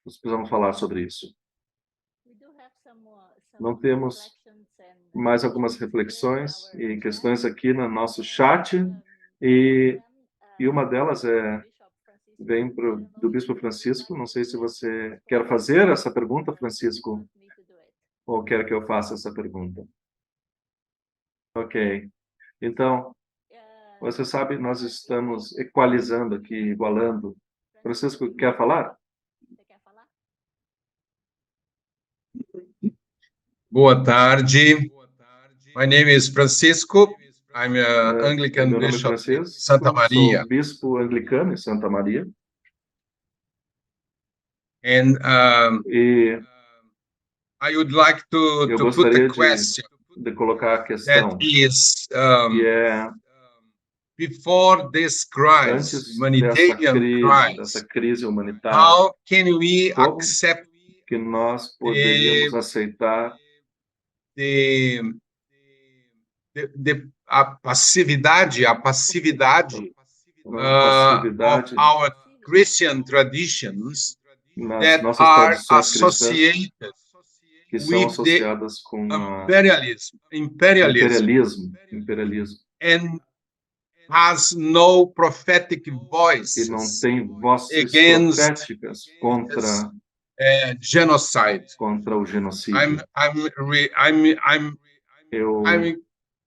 [SPEAKER 1] nós precisamos falar sobre isso. Não temos mais algumas reflexões e questões aqui no nosso chat, e uma delas vem do Bispo Francisco. Não sei se você quer fazer essa pergunta, Francisco, ou quer que eu faça essa pergunta. Ok. Então, você sabe, nós estamos equalizando aqui, igualando. Francisco, quer falar?
[SPEAKER 2] Boa tarde. My name is Francisco. I'm an Anglican
[SPEAKER 1] Meu nome é
[SPEAKER 2] Bishop in
[SPEAKER 1] Francisco,
[SPEAKER 2] Santa Maria.
[SPEAKER 1] sou bispo anglicano em Santa Maria.
[SPEAKER 2] And
[SPEAKER 1] E
[SPEAKER 2] I would like
[SPEAKER 1] eu
[SPEAKER 2] to put
[SPEAKER 1] gostaria
[SPEAKER 2] a question
[SPEAKER 1] de colocar a
[SPEAKER 2] that
[SPEAKER 1] questão
[SPEAKER 2] is,
[SPEAKER 1] que é,
[SPEAKER 2] before this crisis,
[SPEAKER 1] antes
[SPEAKER 2] humanitarian
[SPEAKER 1] dessa
[SPEAKER 2] crisis,
[SPEAKER 1] crise humanitária,
[SPEAKER 2] how can we
[SPEAKER 1] como
[SPEAKER 2] accept
[SPEAKER 1] que nós poderíamos aceitar
[SPEAKER 2] a passividade
[SPEAKER 1] a
[SPEAKER 2] of
[SPEAKER 1] passividade
[SPEAKER 2] our Christian traditions
[SPEAKER 1] nas
[SPEAKER 2] that
[SPEAKER 1] nossas
[SPEAKER 2] are
[SPEAKER 1] tradições cristãs
[SPEAKER 2] associated
[SPEAKER 1] que são
[SPEAKER 2] with the
[SPEAKER 1] associadas com
[SPEAKER 2] imperialism and has no prophetic
[SPEAKER 1] e não
[SPEAKER 2] voices
[SPEAKER 1] tem vozes
[SPEAKER 2] against
[SPEAKER 1] proféticas contra
[SPEAKER 2] genocide.
[SPEAKER 1] o genocídio.
[SPEAKER 2] I'm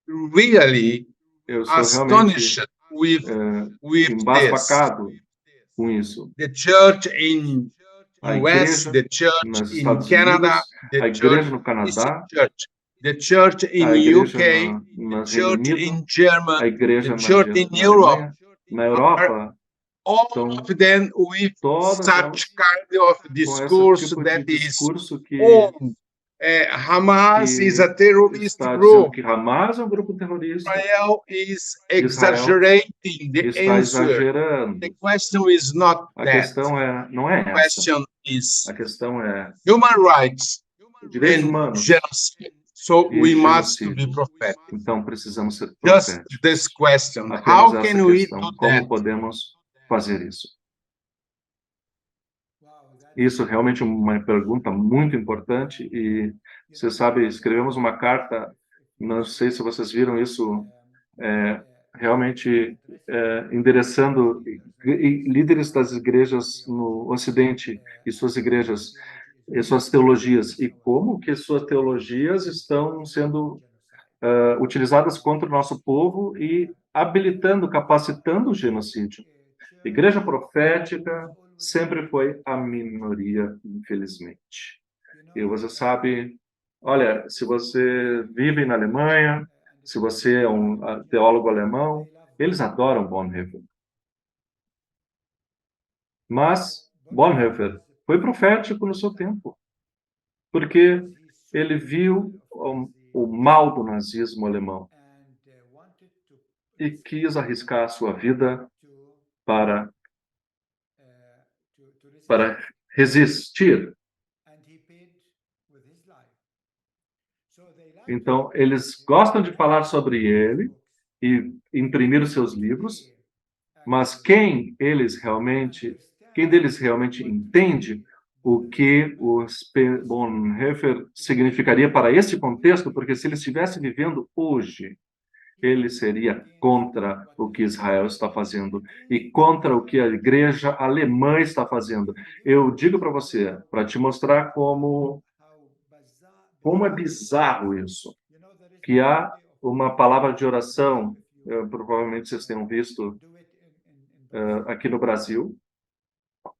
[SPEAKER 2] really
[SPEAKER 1] Eu sou realmente
[SPEAKER 2] astonished with this.
[SPEAKER 1] embasbacado com isso.
[SPEAKER 2] The church in
[SPEAKER 1] A
[SPEAKER 2] US,
[SPEAKER 1] igreja
[SPEAKER 2] the church
[SPEAKER 1] nos
[SPEAKER 2] in
[SPEAKER 1] Estados
[SPEAKER 2] Canada,
[SPEAKER 1] Unidos,
[SPEAKER 2] the
[SPEAKER 1] a igreja no
[SPEAKER 2] Christian
[SPEAKER 1] Canadá,
[SPEAKER 2] church, the church in
[SPEAKER 1] a igreja
[SPEAKER 2] UK,
[SPEAKER 1] no
[SPEAKER 2] the
[SPEAKER 1] Reino
[SPEAKER 2] church
[SPEAKER 1] Unido,
[SPEAKER 2] in Germany,
[SPEAKER 1] a igreja
[SPEAKER 2] the church in
[SPEAKER 1] na
[SPEAKER 2] Europe,
[SPEAKER 1] Alemanha, na
[SPEAKER 2] are
[SPEAKER 1] Europa,
[SPEAKER 2] all
[SPEAKER 1] estão
[SPEAKER 2] of them with
[SPEAKER 1] todas elas
[SPEAKER 2] such kind of
[SPEAKER 1] com esse
[SPEAKER 2] discourse
[SPEAKER 1] tipo de
[SPEAKER 2] that is,
[SPEAKER 1] discurso que
[SPEAKER 2] Hamas is a terrorist
[SPEAKER 1] está
[SPEAKER 2] group.
[SPEAKER 1] dizendo que Hamas é um grupo terrorista.
[SPEAKER 2] Israel is
[SPEAKER 1] Israel
[SPEAKER 2] exaggerating the
[SPEAKER 1] está
[SPEAKER 2] answer.
[SPEAKER 1] exagerando.
[SPEAKER 2] The question is not
[SPEAKER 1] A
[SPEAKER 2] that.
[SPEAKER 1] questão não é
[SPEAKER 2] The
[SPEAKER 1] essa.
[SPEAKER 2] question is
[SPEAKER 1] A questão é
[SPEAKER 2] human rights
[SPEAKER 1] direitos
[SPEAKER 2] and
[SPEAKER 1] humanos
[SPEAKER 2] genocide. So
[SPEAKER 1] e
[SPEAKER 2] we must be
[SPEAKER 1] genocídio.
[SPEAKER 2] prophetic.
[SPEAKER 1] Então precisamos ser
[SPEAKER 2] Just
[SPEAKER 1] proféticos.
[SPEAKER 2] this question:
[SPEAKER 1] Apenas
[SPEAKER 2] how
[SPEAKER 1] essa
[SPEAKER 2] can we
[SPEAKER 1] questão.
[SPEAKER 2] do
[SPEAKER 1] Como
[SPEAKER 2] that?
[SPEAKER 1] podemos fazer isso? Isso é realmente uma pergunta muito importante e, você sabe, escrevemos uma carta, não sei se vocês viram isso, realmente endereçando líderes das igrejas no Ocidente e suas igrejas e suas teologias, e como que suas teologias estão sendo utilizadas contra o nosso povo e habilitando, capacitando o genocídio. Igreja profética sempre foi a minoria, infelizmente. E você sabe, olha, se você vive na Alemanha, se você é um teólogo alemão, eles adoram Bonhoeffer. Mas Bonhoeffer foi profético no seu tempo, porque ele viu o mal do nazismo alemão e quis arriscar a sua vida para para resistir. Então, eles gostam de falar sobre ele e imprimir os seus livros, mas quem deles realmente entende o que o Bonhoeffer significaria para esse contexto? Porque se ele estivesse vivendo hoje, ele seria contra o que Israel está fazendo e contra o que a igreja alemã está fazendo. Eu digo para você, para te mostrar como é bizarro isso, que há uma palavra de oração, provavelmente vocês tenham visto aqui no Brasil,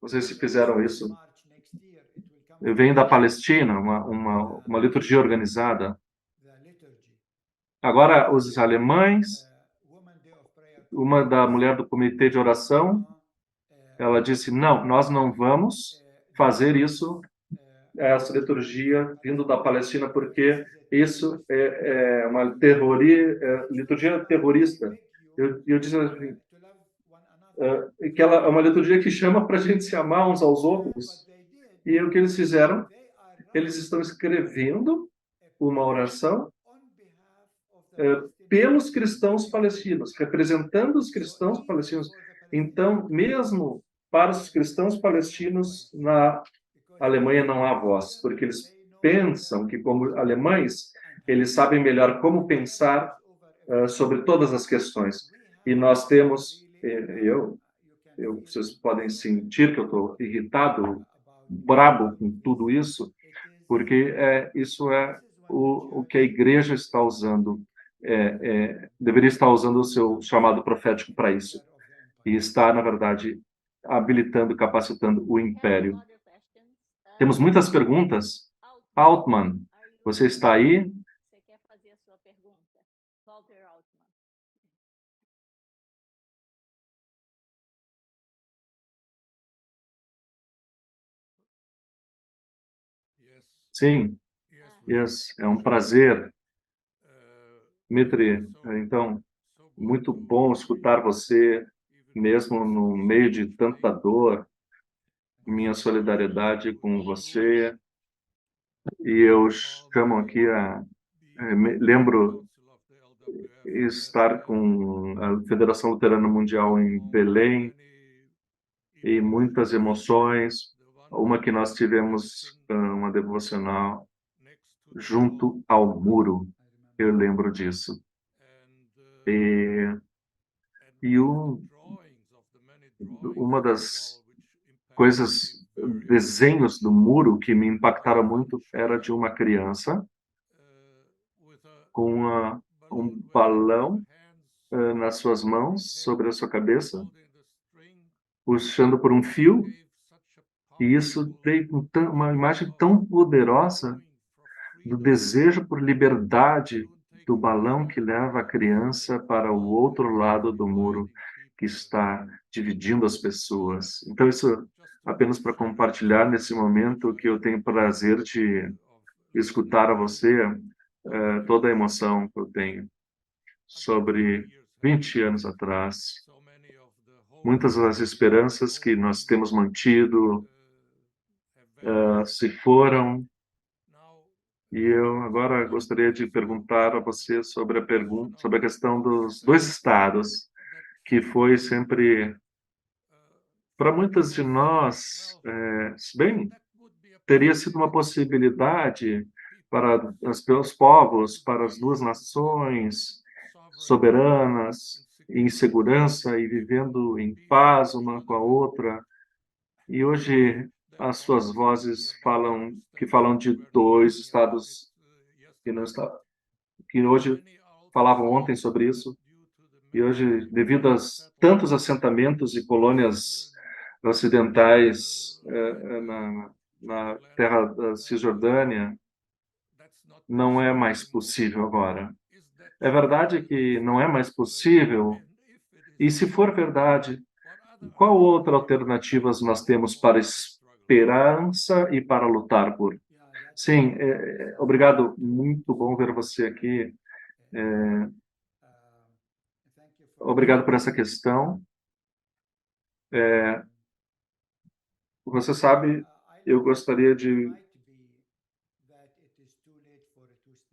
[SPEAKER 1] não sei se fizeram isso, vem da Palestina, uma liturgia organizada. Agora, os alemães, uma da mulher do comitê de oração, ela disse, não, nós não vamos fazer isso, essa liturgia vindo da Palestina, porque isso é uma liturgia terrorista. Eu disse assim, que ela é uma liturgia que chama para a gente se amar uns aos outros. E o que eles fizeram? Eles estão escrevendo uma oração pelos cristãos palestinos, representando os cristãos palestinos. Então, mesmo para os cristãos palestinos, na Alemanha não há voz, porque eles pensam que, como alemães, eles sabem melhor como pensar sobre todas as questões. E nós temos, vocês podem sentir que eu estou irritado, brabo com tudo isso, porque isso é o que a igreja está usando, deveria estar usando o seu chamado profético para isso, e está, na verdade, habilitando, capacitando o império. Temos muitas perguntas. Altman, você está aí?
[SPEAKER 3] Você quer fazer a sua pergunta? Walter Altman.
[SPEAKER 1] Sim, yes, é um prazer. Dmitry, então, muito bom escutar você, mesmo no meio de tanta dor, minha solidariedade com você. E eu chamo aqui lembro estar com a Federação Luterana Mundial em Belém e muitas emoções. Uma que nós tivemos, uma devocional junto ao muro, eu lembro disso. E uma das coisas, desenhos do muro que me impactaram muito era de uma criança com um balão nas suas mãos, sobre a sua cabeça, puxando por um fio, e isso veio com uma imagem tão poderosa do desejo por liberdade do balão que leva a criança para o outro lado do muro que está dividindo as pessoas. Então, isso apenas para compartilhar nesse momento que eu tenho prazer de escutar a você toda a emoção que eu tenho sobre 20 anos atrás. Muitas das esperanças que nós temos mantido se foram. E eu agora gostaria de perguntar a você sobre a questão dos dois estados, que foi sempre, para muitas de nós, se bem teria sido uma possibilidade para os povos, para as duas nações soberanas, em segurança e vivendo em paz uma com a outra. E hoje as suas vozes falam de dois estados que não está, que hoje falavam ontem sobre isso. E hoje, devido a tantos assentamentos e colônias ocidentais na terra da Cisjordânia, não é mais possível agora. É verdade que não é mais possível, e se for verdade, qual outra alternativas nós temos para esperança e para lutar por? Sim, obrigado, muito bom ver você aqui. Obrigado por essa questão. Você sabe, eu gostaria de...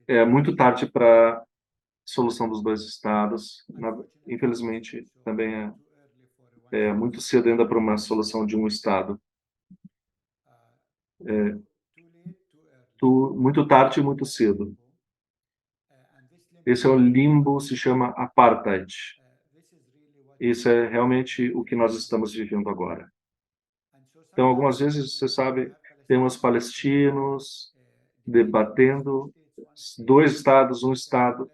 [SPEAKER 1] É muito tarde para a solução dos dois estados. Infelizmente, também é muito cedo ainda para uma solução de um estado. Muito tarde e muito cedo. Esse é o limbo, se chama apartheid. Isso é realmente o que nós estamos vivendo agora. Então, algumas vezes, você sabe, tem os palestinos debatendo dois estados, um estado.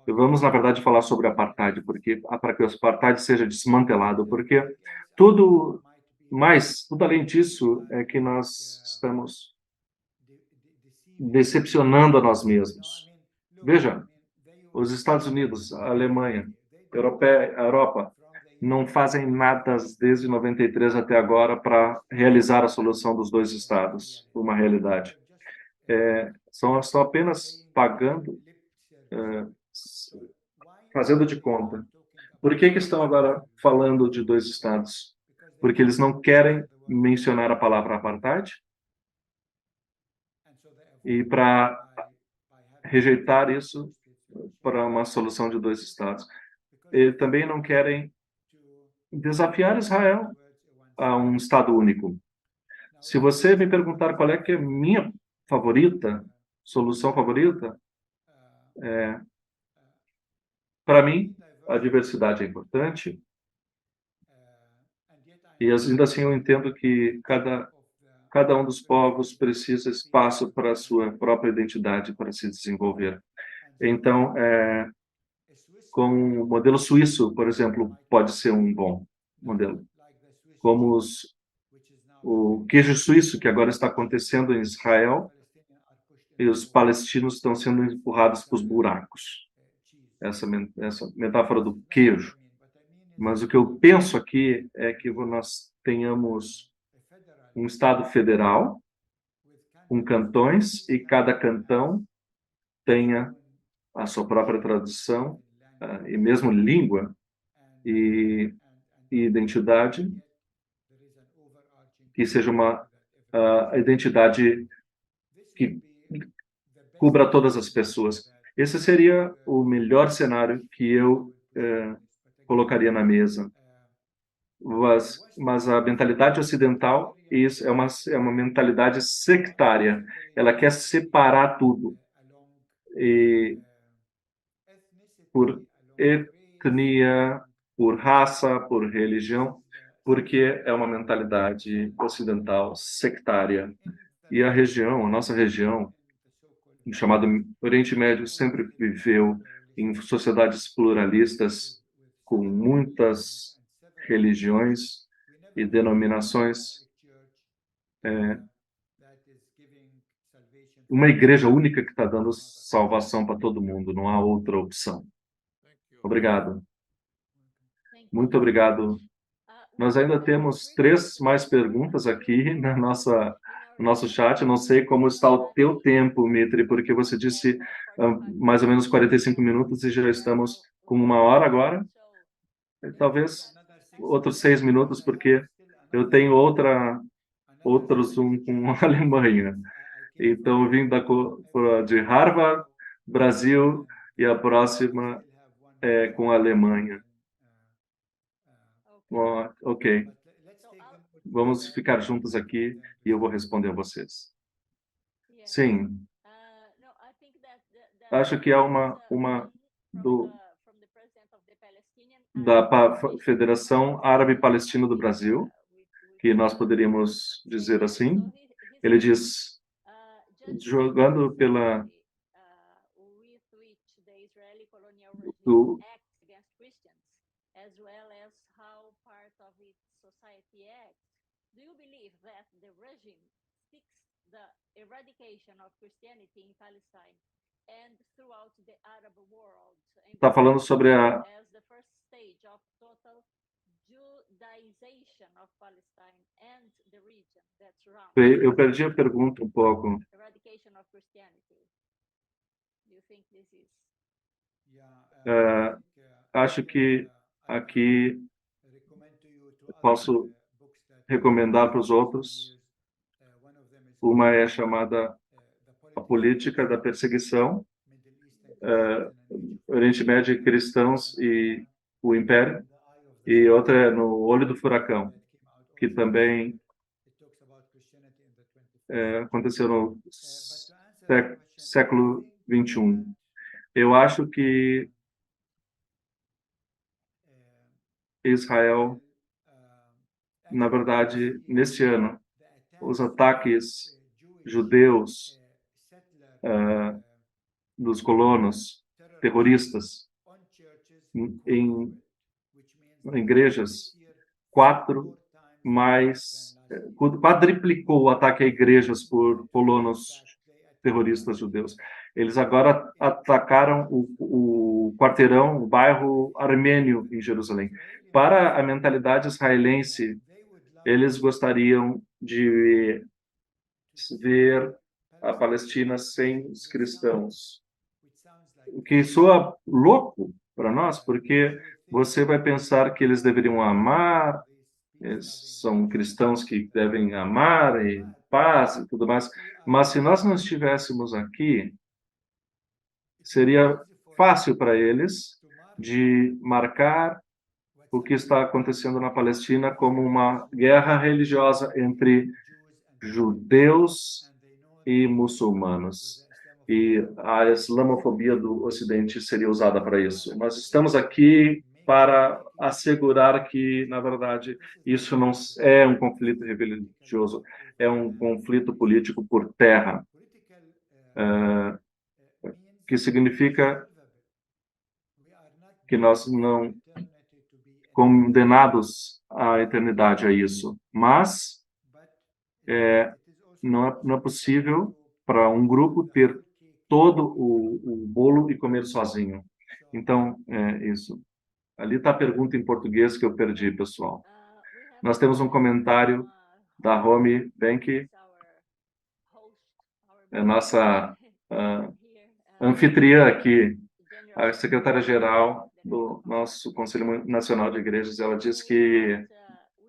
[SPEAKER 1] Vamos, na verdade, falar sobre apartheid, porque para que o apartheid seja desmantelado, porque tudo tudo além disso é que nós estamos decepcionando a nós mesmos. Veja, os Estados Unidos, a Alemanha, a Europa, não fazem nada desde 93 até agora para realizar a solução dos dois estados, uma realidade. Estão apenas pagando, fazendo de conta. Por que estão agora falando de dois estados? Porque eles não querem mencionar a palavra apartheid? E para rejeitar isso para uma solução de dois estados. E também não querem desafiar Israel a um estado único. Se você me perguntar qual é que é a minha favorita, solução favorita, para mim, a diversidade é importante. E ainda assim eu entendo que cada um dos povos precisa espaço para a sua própria identidade para se desenvolver. Então, com o modelo suíço, por exemplo, pode ser um bom modelo. Como o queijo suíço, que agora está acontecendo em Israel, e os palestinos estão sendo empurrados para os buracos. Essa metáfora do queijo. Mas o que eu penso aqui é que nós tenhamos um Estado federal, com cantões, e cada cantão tenha a sua própria tradição, e mesmo língua e identidade, que seja uma identidade que cubra todas as pessoas. Esse seria o melhor cenário que eu colocaria na mesa. Mas a mentalidade ocidental isso é uma mentalidade sectária. Ela quer separar tudo e por etnia, por raça, por religião, porque é uma mentalidade ocidental sectária. E a nossa região, chamada Oriente Médio, sempre viveu em sociedades pluralistas com muitas religiões e denominações, uma igreja única que está dando salvação para todo mundo, não há outra opção. Obrigado. Muito obrigado. Nós ainda temos 3 mais perguntas aqui no nosso chat. Eu não sei como está o teu tempo, Mitri, porque você disse mais ou menos 45 minutos e já estamos com 1 hora agora. Talvez outros 6 minutos, porque eu tenho outro Zoom com a Alemanha. Então, eu vim de Harvard, Brasil, e a próxima é com a Alemanha. Ok. Vamos ficar juntos aqui e eu vou responder a vocês. Sim, acho que há da Federação Árabe-Palestina do Brasil, que nós poderíamos dizer assim. Ele diz, jogando pela do
[SPEAKER 3] as well as how part of its society acts. Do you believe that the regime seeks the eradication of Christianity in Palestine and throughout the Arab world?
[SPEAKER 1] Está falando sobre
[SPEAKER 3] as the first stage of total Judaization of Palestine and the region that surrounds.
[SPEAKER 1] Eu perdi a pergunta um pouco.
[SPEAKER 3] Eradication of Christianity. Do you think this is?
[SPEAKER 1] Acho que aqui posso recomendar para os outros. Uma é chamada A Política da Perseguição, Oriente Médio e Cristãos e o Império, e outra é No Olho do Furacão, que também aconteceu no século XXI. Eu acho que Israel, na verdade, neste ano, os ataques judeus dos colonos terroristas em igrejas, quadriplicou o ataque a igrejas por colonos terroristas judeus. Eles agora atacaram o quarteirão, o bairro armênio em Jerusalém. Para a mentalidade israelense, eles gostariam de ver a Palestina sem os cristãos. O que soa louco para nós, porque você vai pensar que eles deveriam amar, eles são cristãos que devem amar e paz e tudo mais, mas se nós não estivéssemos aqui, seria fácil para eles de marcar o que está acontecendo na Palestina como uma guerra religiosa entre judeus e muçulmanos. E a islamofobia do Ocidente seria usada para isso. Nós estamos aqui para assegurar que, na verdade, isso não é um conflito religioso, é um conflito político por terra, que significa que nós não condenados à eternidade a isso, mas não é possível para um grupo ter todo o bolo e comer sozinho. Então, isso. Ali está a pergunta em português que eu perdi, pessoal. Nós temos um comentário da Romy Benck, a nossa anfitriã aqui, a secretária-geral do nosso Conselho Nacional de Igrejas. Ela diz que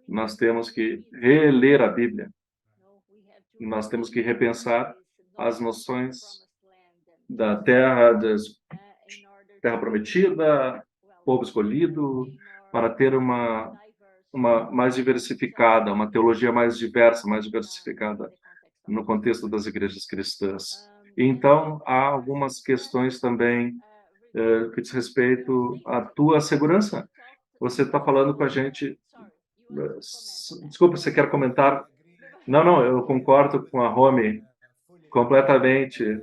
[SPEAKER 1] nós temos que reler a Bíblia. Nós temos que repensar as noções da terra prometida, povo escolhido, para ter uma mais diversificada, uma teologia mais diversa, mais diversificada no contexto das igrejas cristãs. E, então, há algumas questões também que diz respeito à tua segurança. Você está falando com a gente... Desculpa, você quer comentar? Não, eu concordo com a Romy completamente.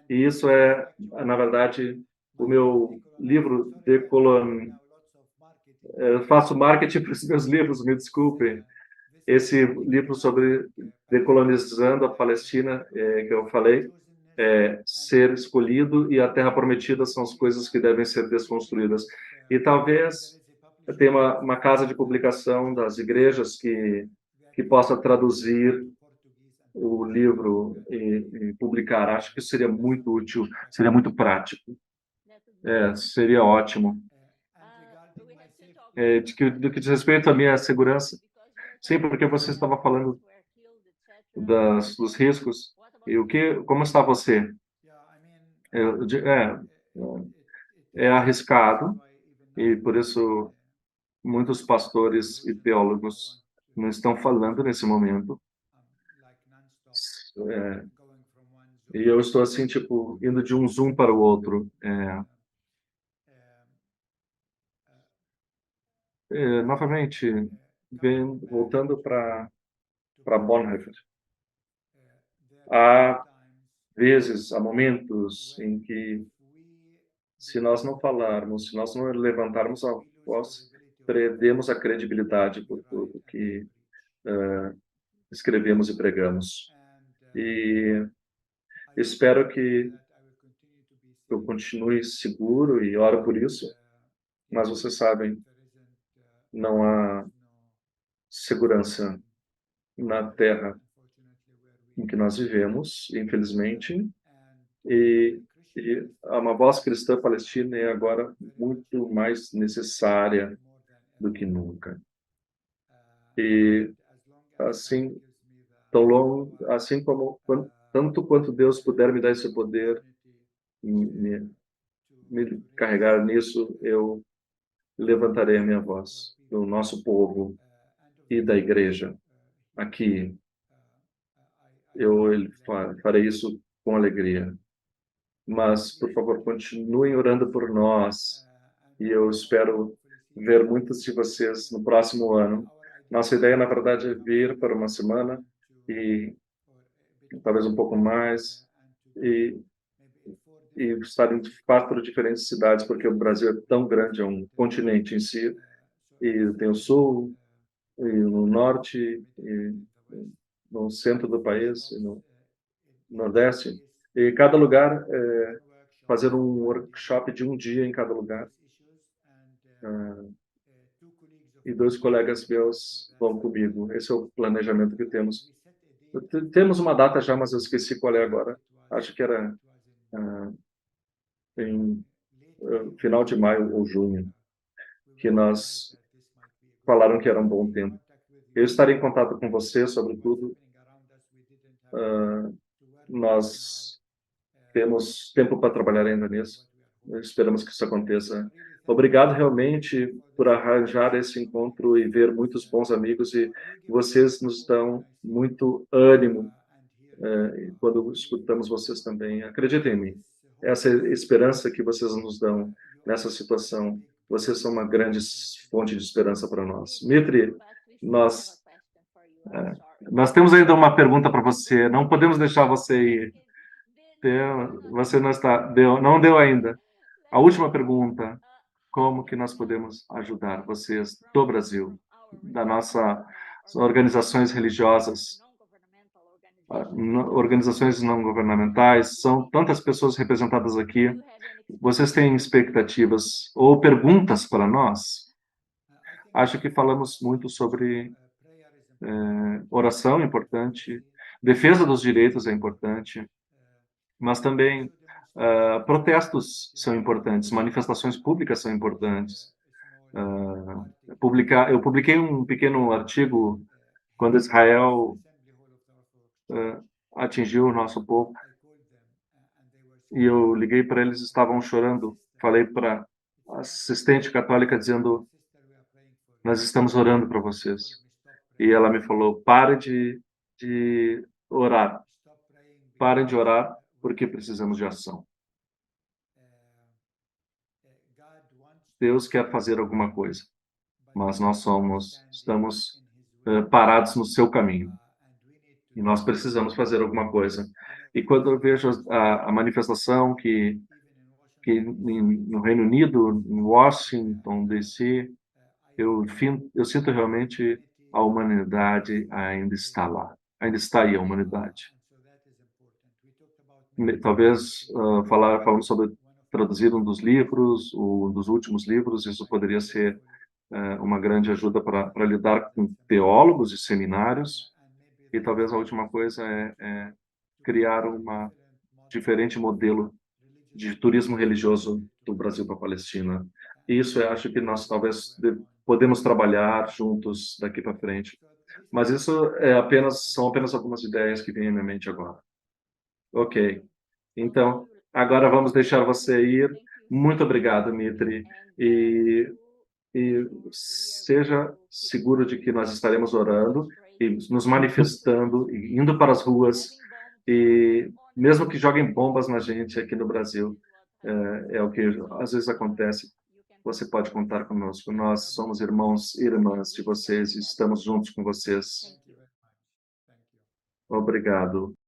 [SPEAKER 1] E isso é, na verdade, o meu livro eu faço marketing para os meus livros, me desculpem. Esse livro sobre decolonizando a Palestina, que eu falei, ser escolhido e a terra prometida são as coisas que devem ser desconstruídas. E talvez tenha uma casa de publicação das igrejas que possa traduzir o livro e publicar. Acho que isso seria muito útil, seria muito prático. Seria ótimo. Do que diz respeito à minha segurança, sim, porque você estava falando dos riscos. E como está você? É arriscado, e por isso muitos pastores e teólogos não estão falando nesse momento. E eu estou assim, tipo, indo de um Zoom para o outro. Novamente, voltando para Bonhoeffer, há vezes, há momentos em que, se nós não falarmos, se nós não levantarmos a voz, perdemos a credibilidade por tudo que escrevemos e pregamos. E espero que eu continue seguro e oro por isso, mas vocês sabem, não há segurança na terra em que nós vivemos, infelizmente, e, e uma voz cristã palestina é agora muito mais necessária do que nunca. E assim, assim como tanto quanto Deus puder me dar esse poder, me carregar nisso, eu levantarei a minha voz do nosso povo e da igreja aqui. Eu farei isso com alegria. Mas, por favor, continuem orando por nós e eu espero ver muitos de vocês no próximo ano. Nossa ideia, na verdade, é vir para uma semana e talvez um pouco mais e estar em 4 diferentes cidades, porque o Brasil é tão grande, é um continente em si, e tem o sul, e no norte, e no centro do país, e no nordeste, e cada lugar fazer um workshop de um dia em cada lugar. E 2 colegas meus vão comigo. Esse é o planejamento que temos. Temos uma data já, mas eu esqueci qual é agora. Acho que era em final de maio ou junho, que nós falaram que era um bom tempo. Eu estarei em contato com você sobre tudo. Nós temos tempo para trabalhar ainda nisso. Esperamos que isso aconteça. Obrigado realmente por arranjar esse encontro e ver muitos bons amigos, e vocês nos dão muito ânimo quando escutamos vocês também. Acreditem em mim. Essa esperança que vocês nos dão nessa situação, vocês são uma grande fonte de esperança para nós. Mitri, nós nós temos ainda uma pergunta para você. Não podemos deixar você ir. Você não deu ainda. A última pergunta: como que nós podemos ajudar vocês do Brasil, da nossa organizações religiosas, organizações não governamentais? São tantas pessoas representadas aqui. Vocês têm expectativas ou perguntas para nós? Acho que falamos muito sobre oração é importante, defesa dos direitos é importante, mas também protestos são importantes, manifestações públicas são importantes. Eu publiquei um pequeno artigo quando Israel atingiu o nosso povo, e eu liguei para eles, estavam chorando. Falei para a assistente católica dizendo: nós estamos orando para vocês. E ela me falou: pare de orar. Parem de orar, porque precisamos de ação. Deus quer fazer alguma coisa, mas nós estamos parados no seu caminho. E nós precisamos fazer alguma coisa. E quando eu vejo a manifestação que no Reino Unido, em Washington, D.C., eu sinto realmente a humanidade ainda está lá. Ainda está aí a humanidade. Talvez falando sobre traduzir um dos livros, um dos últimos livros, isso poderia ser uma grande ajuda para lidar com teólogos e seminários. E talvez a última coisa é criar uma diferente modelo de turismo religioso do Brasil para a Palestina. E isso eu acho que nós talvez podemos trabalhar juntos daqui para frente. Mas isso são apenas algumas ideias que vêm à minha mente agora. Ok. Então, agora vamos deixar você ir. Muito obrigado, Mitri. E seja seguro de que nós estaremos orando e nos manifestando e indo para as ruas, e mesmo que joguem bombas na gente aqui no Brasil, é o que às vezes acontece. você pode contar conosco. Nós somos irmãos e irmãs de vocês e estamos juntos com vocês.
[SPEAKER 3] Thank you.
[SPEAKER 1] Obrigado.